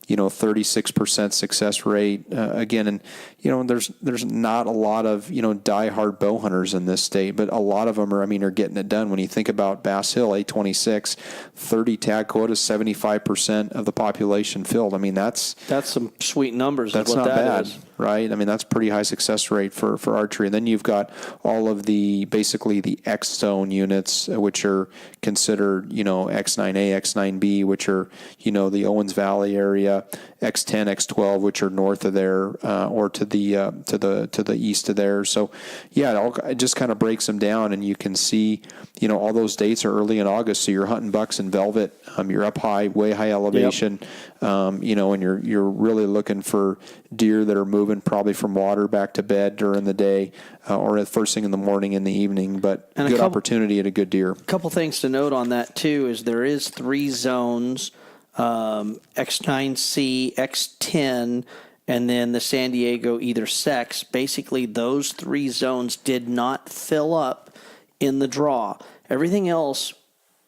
[SPEAKER 1] you know, 36% success rate. Again, and, you know, there's not a lot of, you know, diehard bow hunters in this state, but a lot of them are getting it done. When you think about Bass Hill, A26, 30 tag quota, 75% of the population filled. I mean, that's
[SPEAKER 2] some sweet numbers.
[SPEAKER 1] That's not bad, right? I mean, that's pretty high success rate for archery. And then you've got all of basically the X zone units, which are considered, you know, X9A, X9B, which are, you know, the Owens Valley area, X10, X12, which are north of there, or to the east of there. So, yeah, it just kind of breaks them down, and you can see, you know, all those dates are early in August. So you're hunting bucks in velvet. You're up high, way high elevation, you know, and you're really looking for deer that are moving probably from water back to bed during the day, or the first thing in the morning, in the evening. But good opportunity at a good deer.
[SPEAKER 2] A couple things to note on that too is there is 3 zones. X9C, X10, and then the San Diego either sex. Basically, those 3 zones did not fill up in the draw. Everything else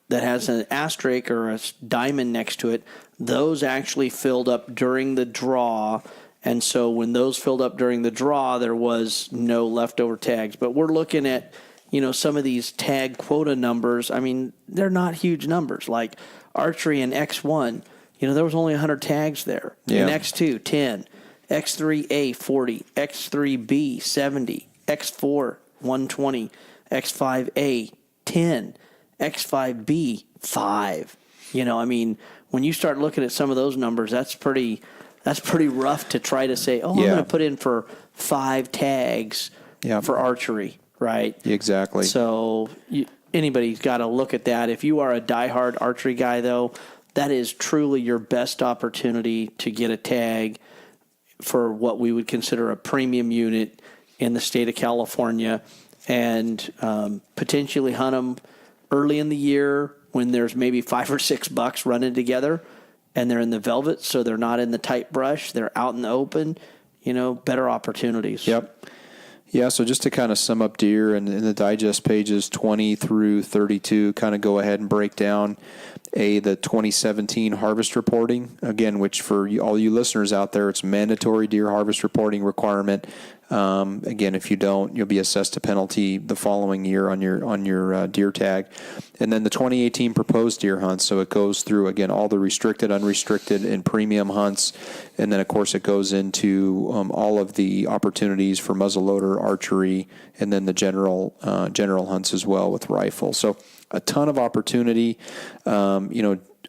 [SPEAKER 2] that has an asterisk or a diamond next to it, those actually filled up during the draw. And so when those filled up during the draw, there was no leftover tags. But we're looking at, you know, some of these tag quota numbers. I mean, they're not huge numbers. Like archery in X1, you know, there was only 100 tags there.
[SPEAKER 1] Yeah.
[SPEAKER 2] In X2, 10. X3A, 40. X3B, 70. X4, 120. X5A, 10. X5B, 5. You know, I mean, when you start looking at some of those numbers, that's pretty rough to try to say, I'm going to put in for 5 tags for archery. right?
[SPEAKER 1] Exactly.
[SPEAKER 2] So anybody's got to look at that. If you are a diehard archery guy, though, that is truly your best opportunity to get a tag for what we would consider a premium unit in the state of California, and potentially hunt them early in the year when there's maybe $5 or $6 running together, and they're in the velvet, so they're not in the tight brush. They're out in the open. Better opportunities.
[SPEAKER 1] Yep. Yeah, so just to kind of sum up deer, and in the digest pages 20 through 32, kind of go ahead and break down the 2017 harvest reporting, again, which for all you listeners out there, it's mandatory deer harvest reporting requirement. Again, if you don't, you'll be assessed a penalty the following year on your deer tag. And then the 2018 proposed deer hunts. So it goes through, again, all the restricted, unrestricted, and premium hunts. And then, of course, it goes into all of the opportunities for muzzleloader, archery, and then the general hunts as well with rifle. So a ton of opportunity.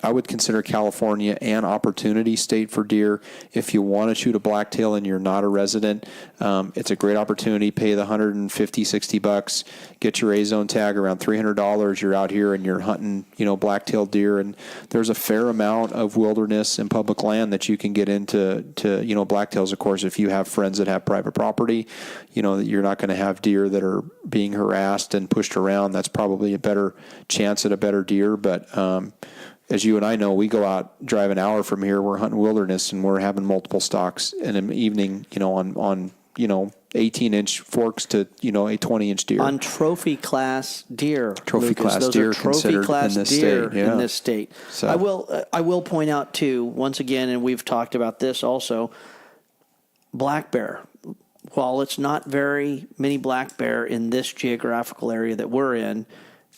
[SPEAKER 1] I would consider California an opportunity state for deer. If you want to shoot a blacktail and you're not a resident, it's a great opportunity. Pay the $150, $60, get your A-zone tag around $300. You're out here and you're hunting, blacktail deer, and there's a fair amount of wilderness and public land that you can get into blacktails. Of course, if you have friends that have private property, you're not going to have deer that are being harassed and pushed around. That's probably a better chance at a better deer, but as you and I know, we go out, drive an hour from here, we're hunting wilderness, and we're having multiple stalks in an evening, on 18-inch forks to, a 20-inch deer.
[SPEAKER 2] On trophy class deer.
[SPEAKER 1] Trophy class deer considered in this state. Yeah.
[SPEAKER 2] In this state. So. I will point out, too, once again, and we've talked about this also, black bear. While it's not very many black bear in this geographical area that we're in,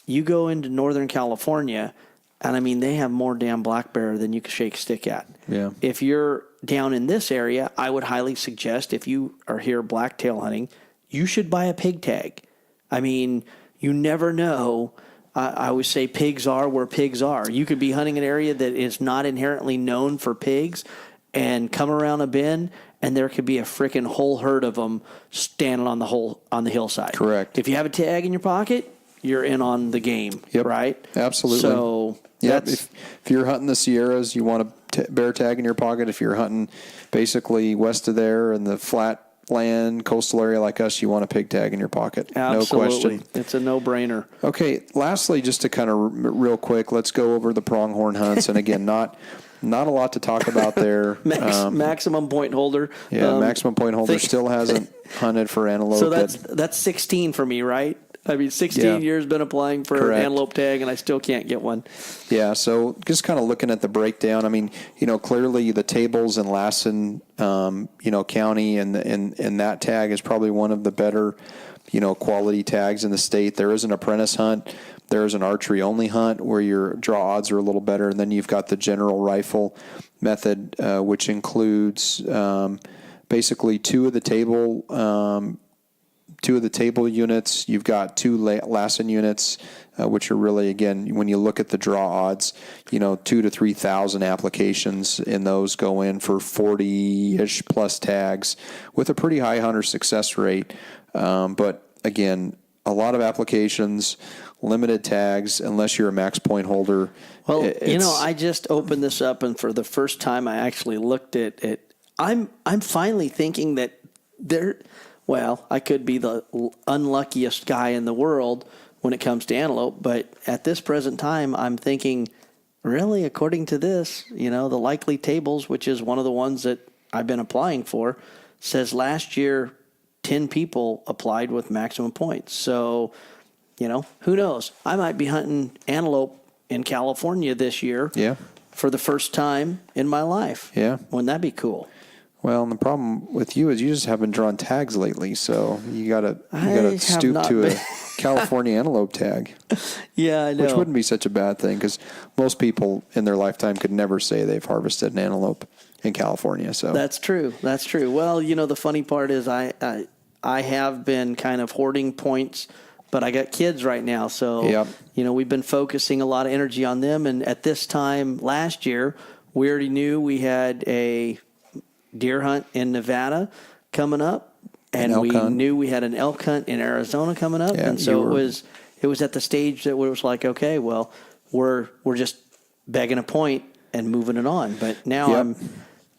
[SPEAKER 2] you go into Northern California, and I mean, they have more damn black bear than you can shake a stick at.
[SPEAKER 1] Yeah.
[SPEAKER 2] If you're down in this area, I would highly suggest, if you are here blacktail hunting, you should buy a pig tag. I mean, you never know. I always say pigs are where pigs are. You could be hunting an area that is not inherently known for pigs and come around a bend, and there could be a freaking whole herd of them standing on the hillside.
[SPEAKER 1] Correct.
[SPEAKER 2] If you have a tag in your pocket, you're in on the game,
[SPEAKER 1] yep.
[SPEAKER 2] right?
[SPEAKER 1] Absolutely.
[SPEAKER 2] So,
[SPEAKER 1] yep. If you're hunting the Sierras, you want a bear tag in your pocket. If you're hunting basically west of there in the flat land, coastal area like us, you want a pig tag in your pocket.
[SPEAKER 2] Absolutely.
[SPEAKER 1] No question.
[SPEAKER 2] It's a no-brainer.
[SPEAKER 1] Okay, lastly, just to kind of real quick, let's go over the pronghorn hunts. And again, not a lot to talk about there.
[SPEAKER 2] Maximum point holder.
[SPEAKER 1] Yeah, maximum point holder still hasn't hunted for antelope.
[SPEAKER 2] So that's 16 for me, right? I mean, 16 years been applying for an antelope tag, and I still can't get one.
[SPEAKER 1] Yeah, so just kind of looking at the breakdown, I mean, clearly the tables in Lassen, county and that tag is probably one of the better, quality tags in the state. There is an apprentice hunt. There's an archery-only hunt where your draw odds are a little better, and then you've got the general rifle method, which includes basically two of the table units. You've got two Lassen units, which are really, again, when you look at the draw odds, 2,000 to 3,000 applications in those go in for 40-ish plus tags with a pretty high hunter success rate. But again, a lot of applications, limited tags, unless you're a max point holder.
[SPEAKER 2] Well, I just opened this up, and for the first time I actually looked at it. I'm finally thinking that well, I could be the unluckiest guy in the world when it comes to antelope, but at this present time, I'm thinking, really, according to this, the likely tables, which is one of the ones that I've been applying for, says last year 10 people applied with maximum points. So, who knows? I might be hunting antelope in California this year for the first time in my life.
[SPEAKER 1] Yeah.
[SPEAKER 2] Wouldn't that be cool?
[SPEAKER 1] Well, and the problem with you is you just haven't drawn tags lately, so you gotta stoop to a California antelope tag.
[SPEAKER 2] Yeah, I know.
[SPEAKER 1] Which wouldn't be such a bad thing, because most people in their lifetime could never say they've harvested an antelope in California. So
[SPEAKER 2] that's true. That's true. Well, the funny part is I have been kind of hoarding points, but I got kids right now, so we've been focusing a lot of energy on them. And at this time last year, we already knew we had a deer hunt in Nevada coming up. and we knew we had an elk hunt in Arizona coming up, and so it was at the stage that it was like, okay, well, we're just begging a point and moving it on. But now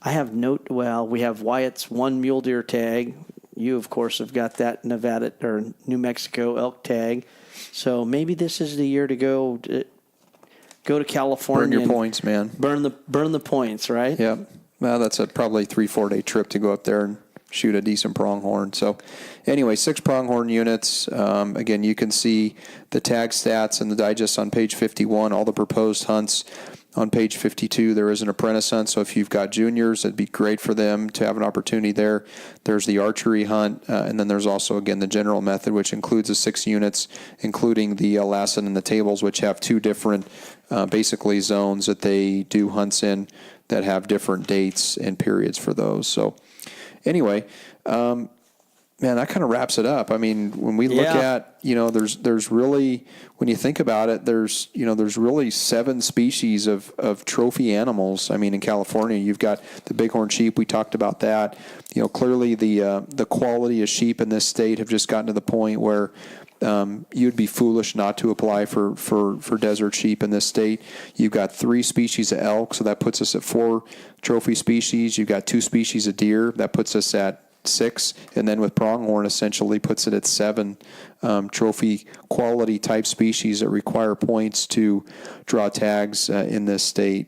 [SPEAKER 2] we have Wyatt's one mule deer tag. You, of course, have got that Nevada or New Mexico elk tag. So maybe this is the year to go to California.
[SPEAKER 1] Burn your points, man.
[SPEAKER 2] Burn the points, right?
[SPEAKER 1] Yep. Well, that's a probably 3-4 day trip to go up there and shoot a decent pronghorn. So anyway, 6 pronghorn units. Again, you can see the tag stats and the digest on page 51, all the proposed hunts. On page 52, there is an apprentice hunt, so if you've got juniors, it'd be great for them to have an opportunity there. There's the archery hunt, and then there's also, again, the general method, which includes the 6 units, including the Lassen and the tables, which have 2 different, basically, zones that they do hunts in that have different dates and periods for those. So anyway, man, that kind of wraps it up. I mean, when we look at, there's really, when you think about it, there's really 7 species of trophy animals. I mean, in California, you've got the bighorn sheep. We talked about that. Clearly the quality of sheep in this state have just gotten to the point where you'd be foolish not to apply for desert sheep in this state. You've got 3 species of elk, so that puts us at 4 trophy species. You've got 2 species of deer. That puts us at 6, and then with pronghorn essentially puts it at 7 trophy quality type species that require points to draw tags in this state.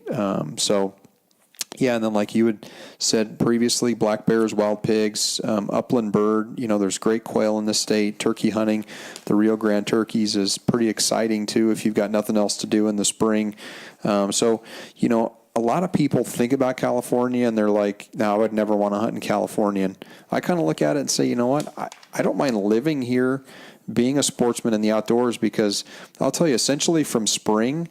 [SPEAKER 1] And then like you had said previously, black bears, wild pigs, upland bird, there's great quail in this state. Turkey hunting, the Rio Grande turkeys is pretty exciting too if you've got nothing else to do in the spring. A lot of people think about California and they're like, no, I would never want to hunt in California. And I kind of look at it and say, you know what? I don't mind living here, being a sportsman in the outdoors, because I'll tell you, essentially from spring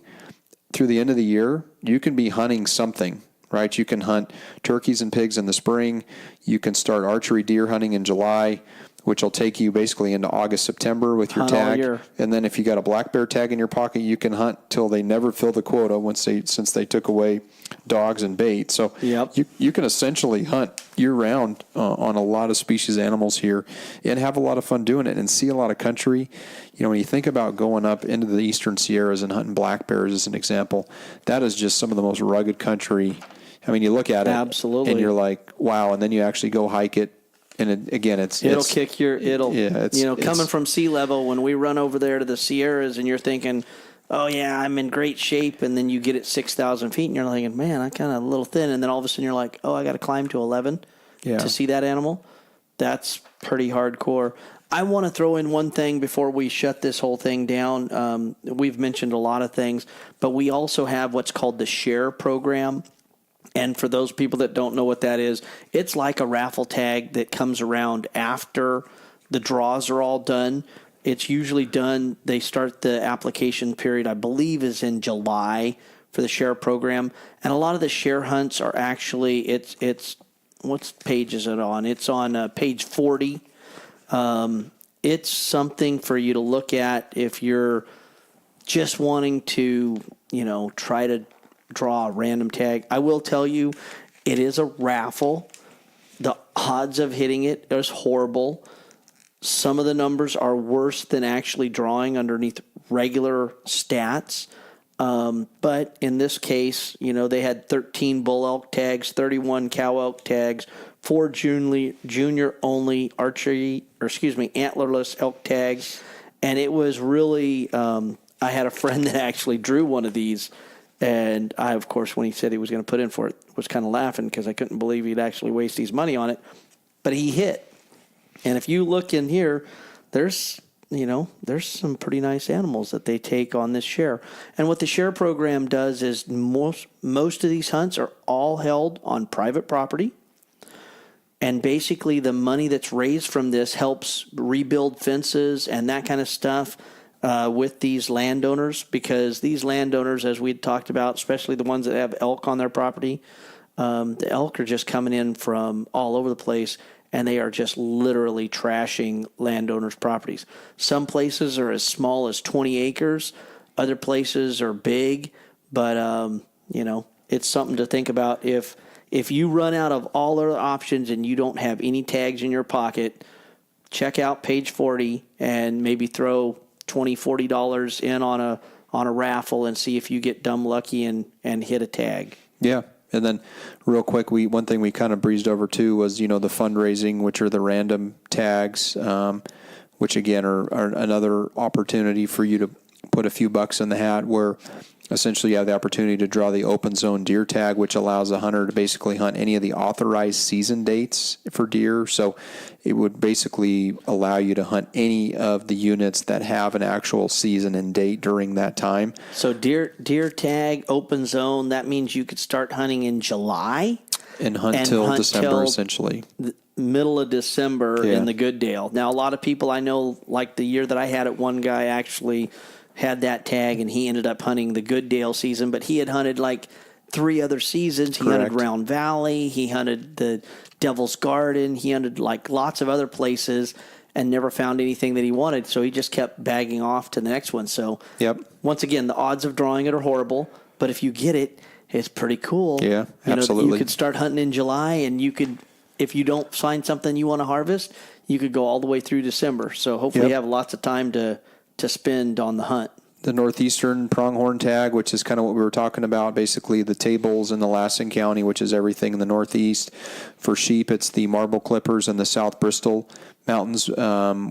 [SPEAKER 1] through the end of the year, you can be hunting something, right? You can hunt turkeys and pigs in the spring. You can start archery deer hunting in July, which will take you basically into August, September with your tag. And then if you got a black bear tag in your pocket, you can hunt till they never fill the quota since they took away dogs and bait. So you can essentially hunt year round on a lot of species of animals here and have a lot of fun doing it and see a lot of country. When you think about going up into the eastern Sierras and hunting black bears as an example, that is just some of the most rugged country. I mean, you look at it and you're like, wow. And then you actually go hike it. And it'll kick your,
[SPEAKER 2] coming from sea level, when we run over there to the Sierras and you're thinking, oh yeah, I'm in great shape. And then you get at 6,000 feet and you're thinking, man, I'm kind of a little thin. And then all of a sudden you're like, oh, I got to climb to 11 to see that animal. That's pretty hardcore. I want to throw in one thing before we shut this whole thing down. We've mentioned a lot of things, but we also have what's called the SHARE program. And for those people that don't know what that is, it's like a raffle tag that comes around after the draws are all done. It's usually done, they start the application period, I believe, is in July for the SHARE program. And a lot of the SHARE hunts are actually, it's what page is it on? It's on page 40. It's something for you to look at if you're just wanting to, try to draw a random tag. I will tell you, it is a raffle. The odds of hitting it is horrible. Some of the numbers are worse than actually drawing underneath regular stats. But in this case, they had 13 bull elk tags, 31 cow elk tags, 4 junior only antlerless elk tags. And it was really, I had a friend that actually drew one of these. And I, of course, when he said he was going to put in for it, was kind of laughing because I couldn't believe he'd actually waste his money on it. But he hit. And if you look in here, there's some pretty nice animals that they take on this SHARE. And what the SHARE program does is most of these hunts are all held on private property. And basically the money that's raised from this helps rebuild fences and that kind of stuff with these landowners, because these landowners, as we had talked about, especially the ones that have elk on their property, the elk are just coming in from all over the place, and they are just literally trashing landowners' properties. Some places are as small as 20 acres. Other places are big, but, it's something to think about. If you run out of all other options and you don't have any tags in your pocket, check out page 40 and maybe throw $20-$40 in on a raffle and see if you get dumb lucky and hit a tag.
[SPEAKER 1] Yeah. And then real quick, one thing we kind of breezed over too was, the fundraising, which are the random tags, which again are another opportunity for you to put a few bucks in the hat, where essentially you have the opportunity to draw the open zone deer tag, which allows a hunter to basically hunt any of the authorized season dates for deer. So it would basically allow you to hunt any of the units that have an actual season and date during that time.
[SPEAKER 2] So deer tag, open zone, that means you could start hunting in July
[SPEAKER 1] and hunt till December, essentially.
[SPEAKER 2] Middle of December in the Gooddale. Now, a lot of people I know, like the year that I had it, one guy actually had that tag, and he ended up hunting the Gooddale season, but he had hunted like 3 other seasons. He hunted Round Valley, he hunted the Devil's Garden, he hunted like lots of other places and never found anything that he wanted, so he just kept bagging off to the next one. So once again, the odds of drawing it are horrible, but if you get it, it's pretty cool.
[SPEAKER 1] Yeah, absolutely.
[SPEAKER 2] You could start hunting in July, and you could, if you don't find something you want to harvest, you could go all the way through December. So hopefully you have lots of time to spend on the hunt.
[SPEAKER 1] The northeastern pronghorn tag, which is kind of what we were talking about, basically the tables in the Lassen County, which is everything in the northeast. For sheep, it's the marble clippers in the South Bristol Mountains,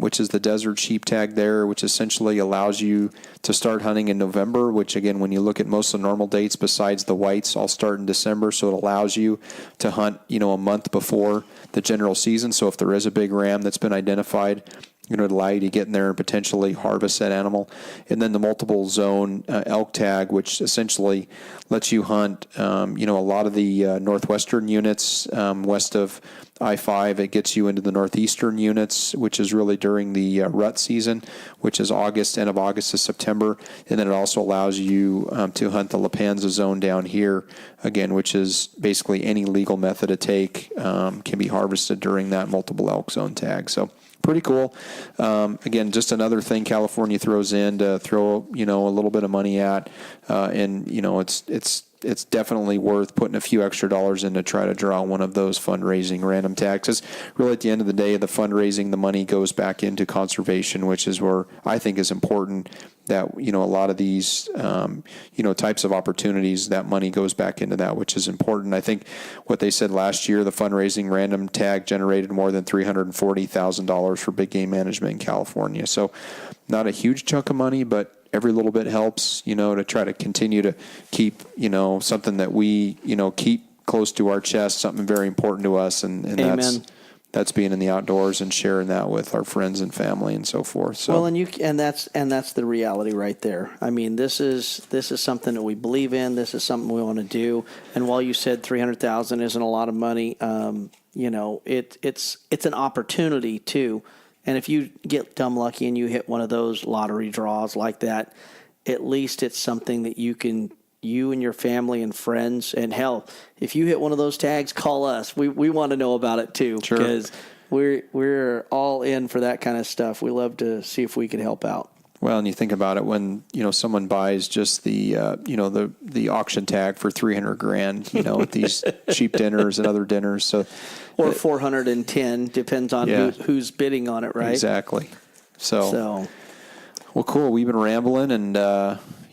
[SPEAKER 1] which is the desert sheep tag there, which essentially allows you to start hunting in November, which again, when you look at most of the normal dates besides the whites, all start in December. So it allows you to hunt, a month before the general season. So if there is a big ram that's been identified, it allow you to get in there and potentially harvest that animal. And then the multiple zone elk tag, which essentially lets you hunt, a lot of the northwestern units west of I-5. It gets you into the northeastern units, which is really during the rut season, which is end of August to September. And then it also allows you to hunt the Lipanza zone down here, again, which is basically any legal method to take can be harvested during that multiple elk zone tag. So pretty cool. Again, just another thing California throws in to throw, a little bit of money at. And, it's definitely worth putting a few extra dollars in to try to draw one of those fundraising random tags. 'Cause really, at the end of the day, the fundraising, the money goes back into conservation, which is where I think is important that, a lot of these, types of opportunities, that money goes back into that, which is important. I think what they said last year, the fundraising random tag generated more than $340,000 for big game management in California. So not a huge chunk of money, but every little bit helps, to try to continue to keep, something that we, keep close to our chest, something very important to us. And that's being in the outdoors and sharing that with our friends and family and so forth. So
[SPEAKER 2] well, and that's the reality right there. I mean, this is something that we believe in. This is something we want to do. And while you said 300,000 isn't a lot of money, it's an opportunity too. And if you get dumb lucky and you hit one of those lottery draws like that, at least it's something that you and your family and friends, and hell, if you hit one of those tags, call us. We want to know about it too, because we're all in for that kind of stuff. We love to see if we can help out.
[SPEAKER 1] Well, and you think about it when, someone buys just the, the auction tag for $300,000, at these cheap dinners and other dinners. So,
[SPEAKER 2] or 410, depends on who's bidding on it, right?
[SPEAKER 1] Exactly. So, well, cool. We've been rambling and,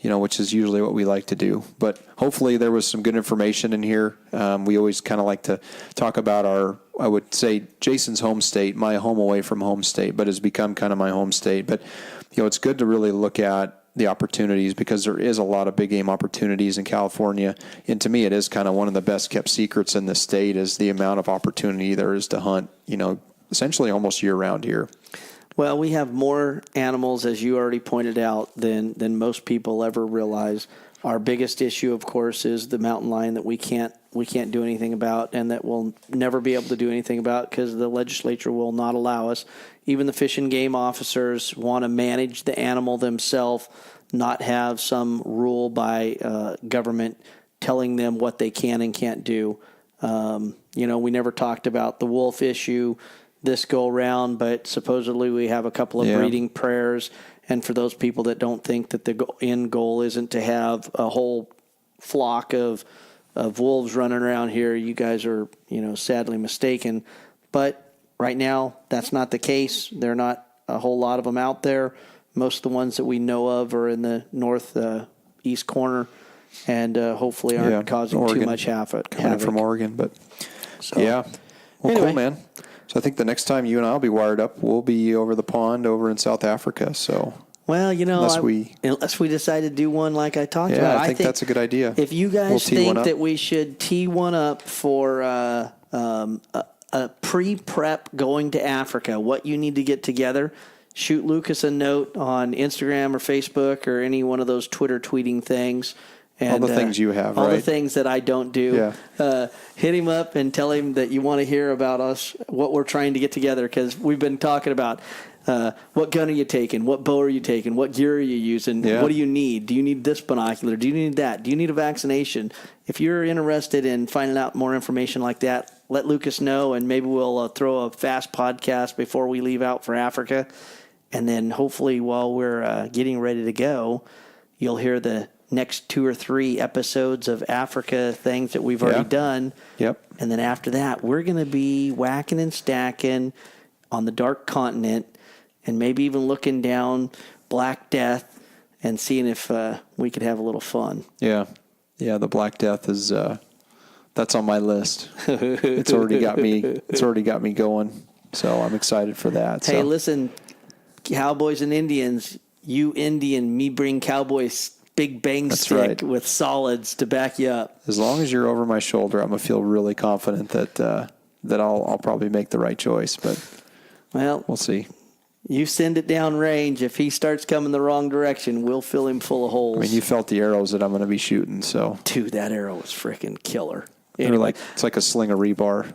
[SPEAKER 1] which is usually what we like to do. But hopefully there was some good information in here. We always kind of like to talk about I would say Jason's home state, my home away from home state, but has become kind of my home state. But, it's good to really look at the opportunities because there is a lot of big game opportunities in California. And to me, it is kind of one of the best kept secrets in the state is the amount of opportunity there is to hunt, essentially almost year round here.
[SPEAKER 2] Well, we have more animals, as you already pointed out, than most people ever realize. Our biggest issue, of course, is the mountain lion that we can't do anything about, and that we'll never be able to do anything about because the legislature will not allow us. Even the fish and game officers want to manage the animal themselves, not have some rule by government telling them what they can and can't do. We never talked about the wolf issue this go around, but supposedly we have a couple of breeding prayers. And for those people that don't think that the end goal isn't to have a whole flock of wolves running around here, you guys are, sadly mistaken. But right now, that's not the case. There are not a whole lot of them out there. Most of the ones that we know of are in the northeast corner, and hopefully aren't causing
[SPEAKER 1] Oregon,
[SPEAKER 2] too much havoc.
[SPEAKER 1] Coming from Oregon, but yeah. Well,
[SPEAKER 2] anyway.
[SPEAKER 1] cool, man. So I think the next time you and I will be wired up, we'll be over the pond over in South Africa. So,
[SPEAKER 2] well,
[SPEAKER 1] unless we
[SPEAKER 2] decide to do one like I talked about,
[SPEAKER 1] I think that's a good idea.
[SPEAKER 2] If you guys think that we should tee one up for a pre-prep going to Africa, what you need to get together, shoot Lucas a note on Instagram or Facebook or any one of those Twitter tweeting things. And,
[SPEAKER 1] all the things you have,
[SPEAKER 2] all
[SPEAKER 1] right?
[SPEAKER 2] the things that I don't do.
[SPEAKER 1] Yeah.
[SPEAKER 2] Hit him up and tell him that you want to hear about us, what we're trying to get together, because we've been talking about what gun are you taking, what bow are you taking, what gear are you using, what do you need? Do you need this binocular? Do you need that? Do you need a vaccination? If you're interested in finding out more information like that, let Lucas know, and maybe we'll throw a fast podcast before we leave out for Africa. And then hopefully while we're getting ready to go, you'll hear the next 2 or 3 episodes of Africa things that we've already done.
[SPEAKER 1] Yep.
[SPEAKER 2] And then after that, we're going to be whacking and stacking on the dark continent and maybe even looking down Black Death and seeing if we could have a little fun.
[SPEAKER 1] Yeah. Yeah, the Black Death is that's on my list. It's already got me going. So I'm excited for that.
[SPEAKER 2] Hey, listen, Cowboys and Indians, you Indian, me bring Cowboys big bang stick with solids to back you up.
[SPEAKER 1] As long as you're over my shoulder, I'm gonna feel really confident that I'll probably make the right choice. But we'll see.
[SPEAKER 2] You send it down range. If he starts coming the wrong direction, we'll fill him full of holes.
[SPEAKER 1] I mean, you felt the arrows that I'm going to be shooting, so.
[SPEAKER 2] Dude, that arrow was freaking killer.
[SPEAKER 1] Anyway. It's like a sling of rebar.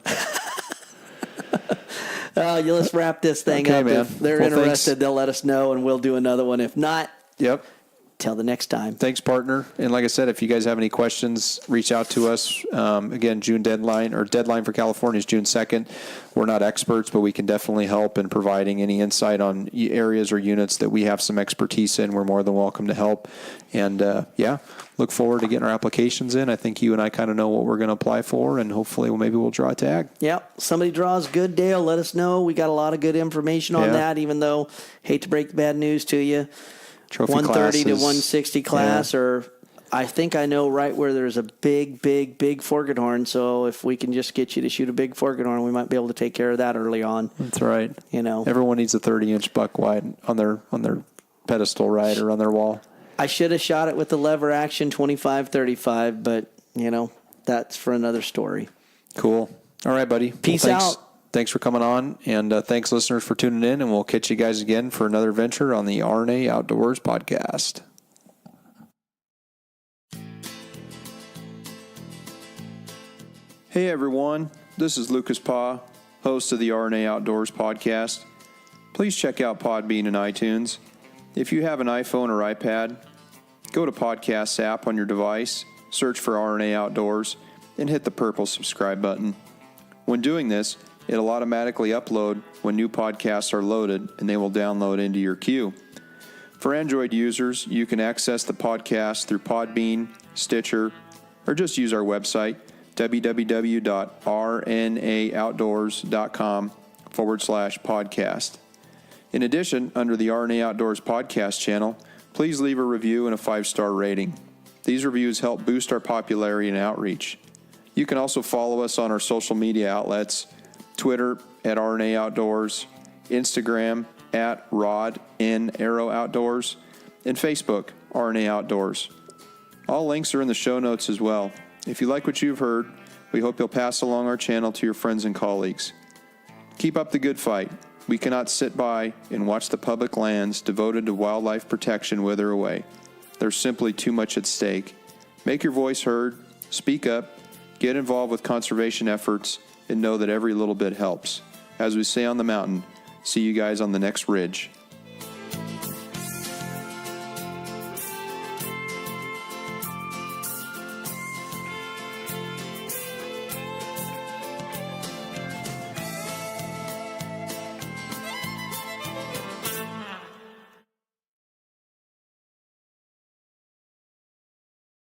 [SPEAKER 2] Let's wrap this thing up.
[SPEAKER 1] Man.
[SPEAKER 2] If they're interested, they'll let us know, and we'll do another one. If not, till the next time.
[SPEAKER 1] Thanks, partner. And like I said, if you guys have any questions, reach out to us. Again, June deadline for California is June 2nd. We're not experts, but we can definitely help in providing any insight on areas or units that we have some expertise in. We're more than welcome to help. And look forward to getting our applications in. I think you and I kind of know what we're going to apply for, and hopefully maybe we'll draw a tag.
[SPEAKER 2] Yep. Somebody draws good, Dale, let us know. We got a lot of good information on that, even though, hate to break the bad news to you.
[SPEAKER 1] Trophy
[SPEAKER 2] 130
[SPEAKER 1] classes.
[SPEAKER 2] to 160 class, or I think I know right where there's a big Pronghorn. So if we can just get you to shoot a big Pronghorn, we might be able to take care of that early on.
[SPEAKER 1] That's right.
[SPEAKER 2] Everyone
[SPEAKER 1] needs a 30-inch buck wide on their pedestal, right, or on their wall.
[SPEAKER 2] I should have shot it with the lever action 25-35, but that's for another story.
[SPEAKER 1] Cool. All right, buddy.
[SPEAKER 2] Peace out.
[SPEAKER 1] Thanks for coming on, and thanks, listeners, for tuning in, and we'll catch you guys again for another venture on the RNA Outdoors podcast. Hey, everyone. This is Lucas Pa, host of the RNA Outdoors podcast. Please check out Podbean and iTunes. If you have an iPhone or iPad, go to Podcasts app on your device, search for RNA Outdoors, and hit the purple subscribe button. When doing this, it'll automatically upload when new podcasts are loaded, and they will download into your queue. For Android users, you can access the podcast through Podbean, Stitcher, or just use our website, www.rnaoutdoors.com/podcast. In addition, under the RNA Outdoors podcast channel, please leave a review and a 5-star rating. These reviews help boost our popularity and outreach. You can also follow us on our social media outlets, Twitter at RNA Outdoors, Instagram at Rod N Arrow Outdoors, and Facebook RNA Outdoors. All links are in the show notes as well. If you like what you've heard, we hope you'll pass along our channel to your friends and colleagues. Keep up the good fight. We cannot sit by and watch the public lands devoted to wildlife protection wither away. There's simply too much at stake. Make your voice heard, speak up, get involved with conservation efforts, and know that every little bit helps. As we say on the mountain, see you guys on the next ridge.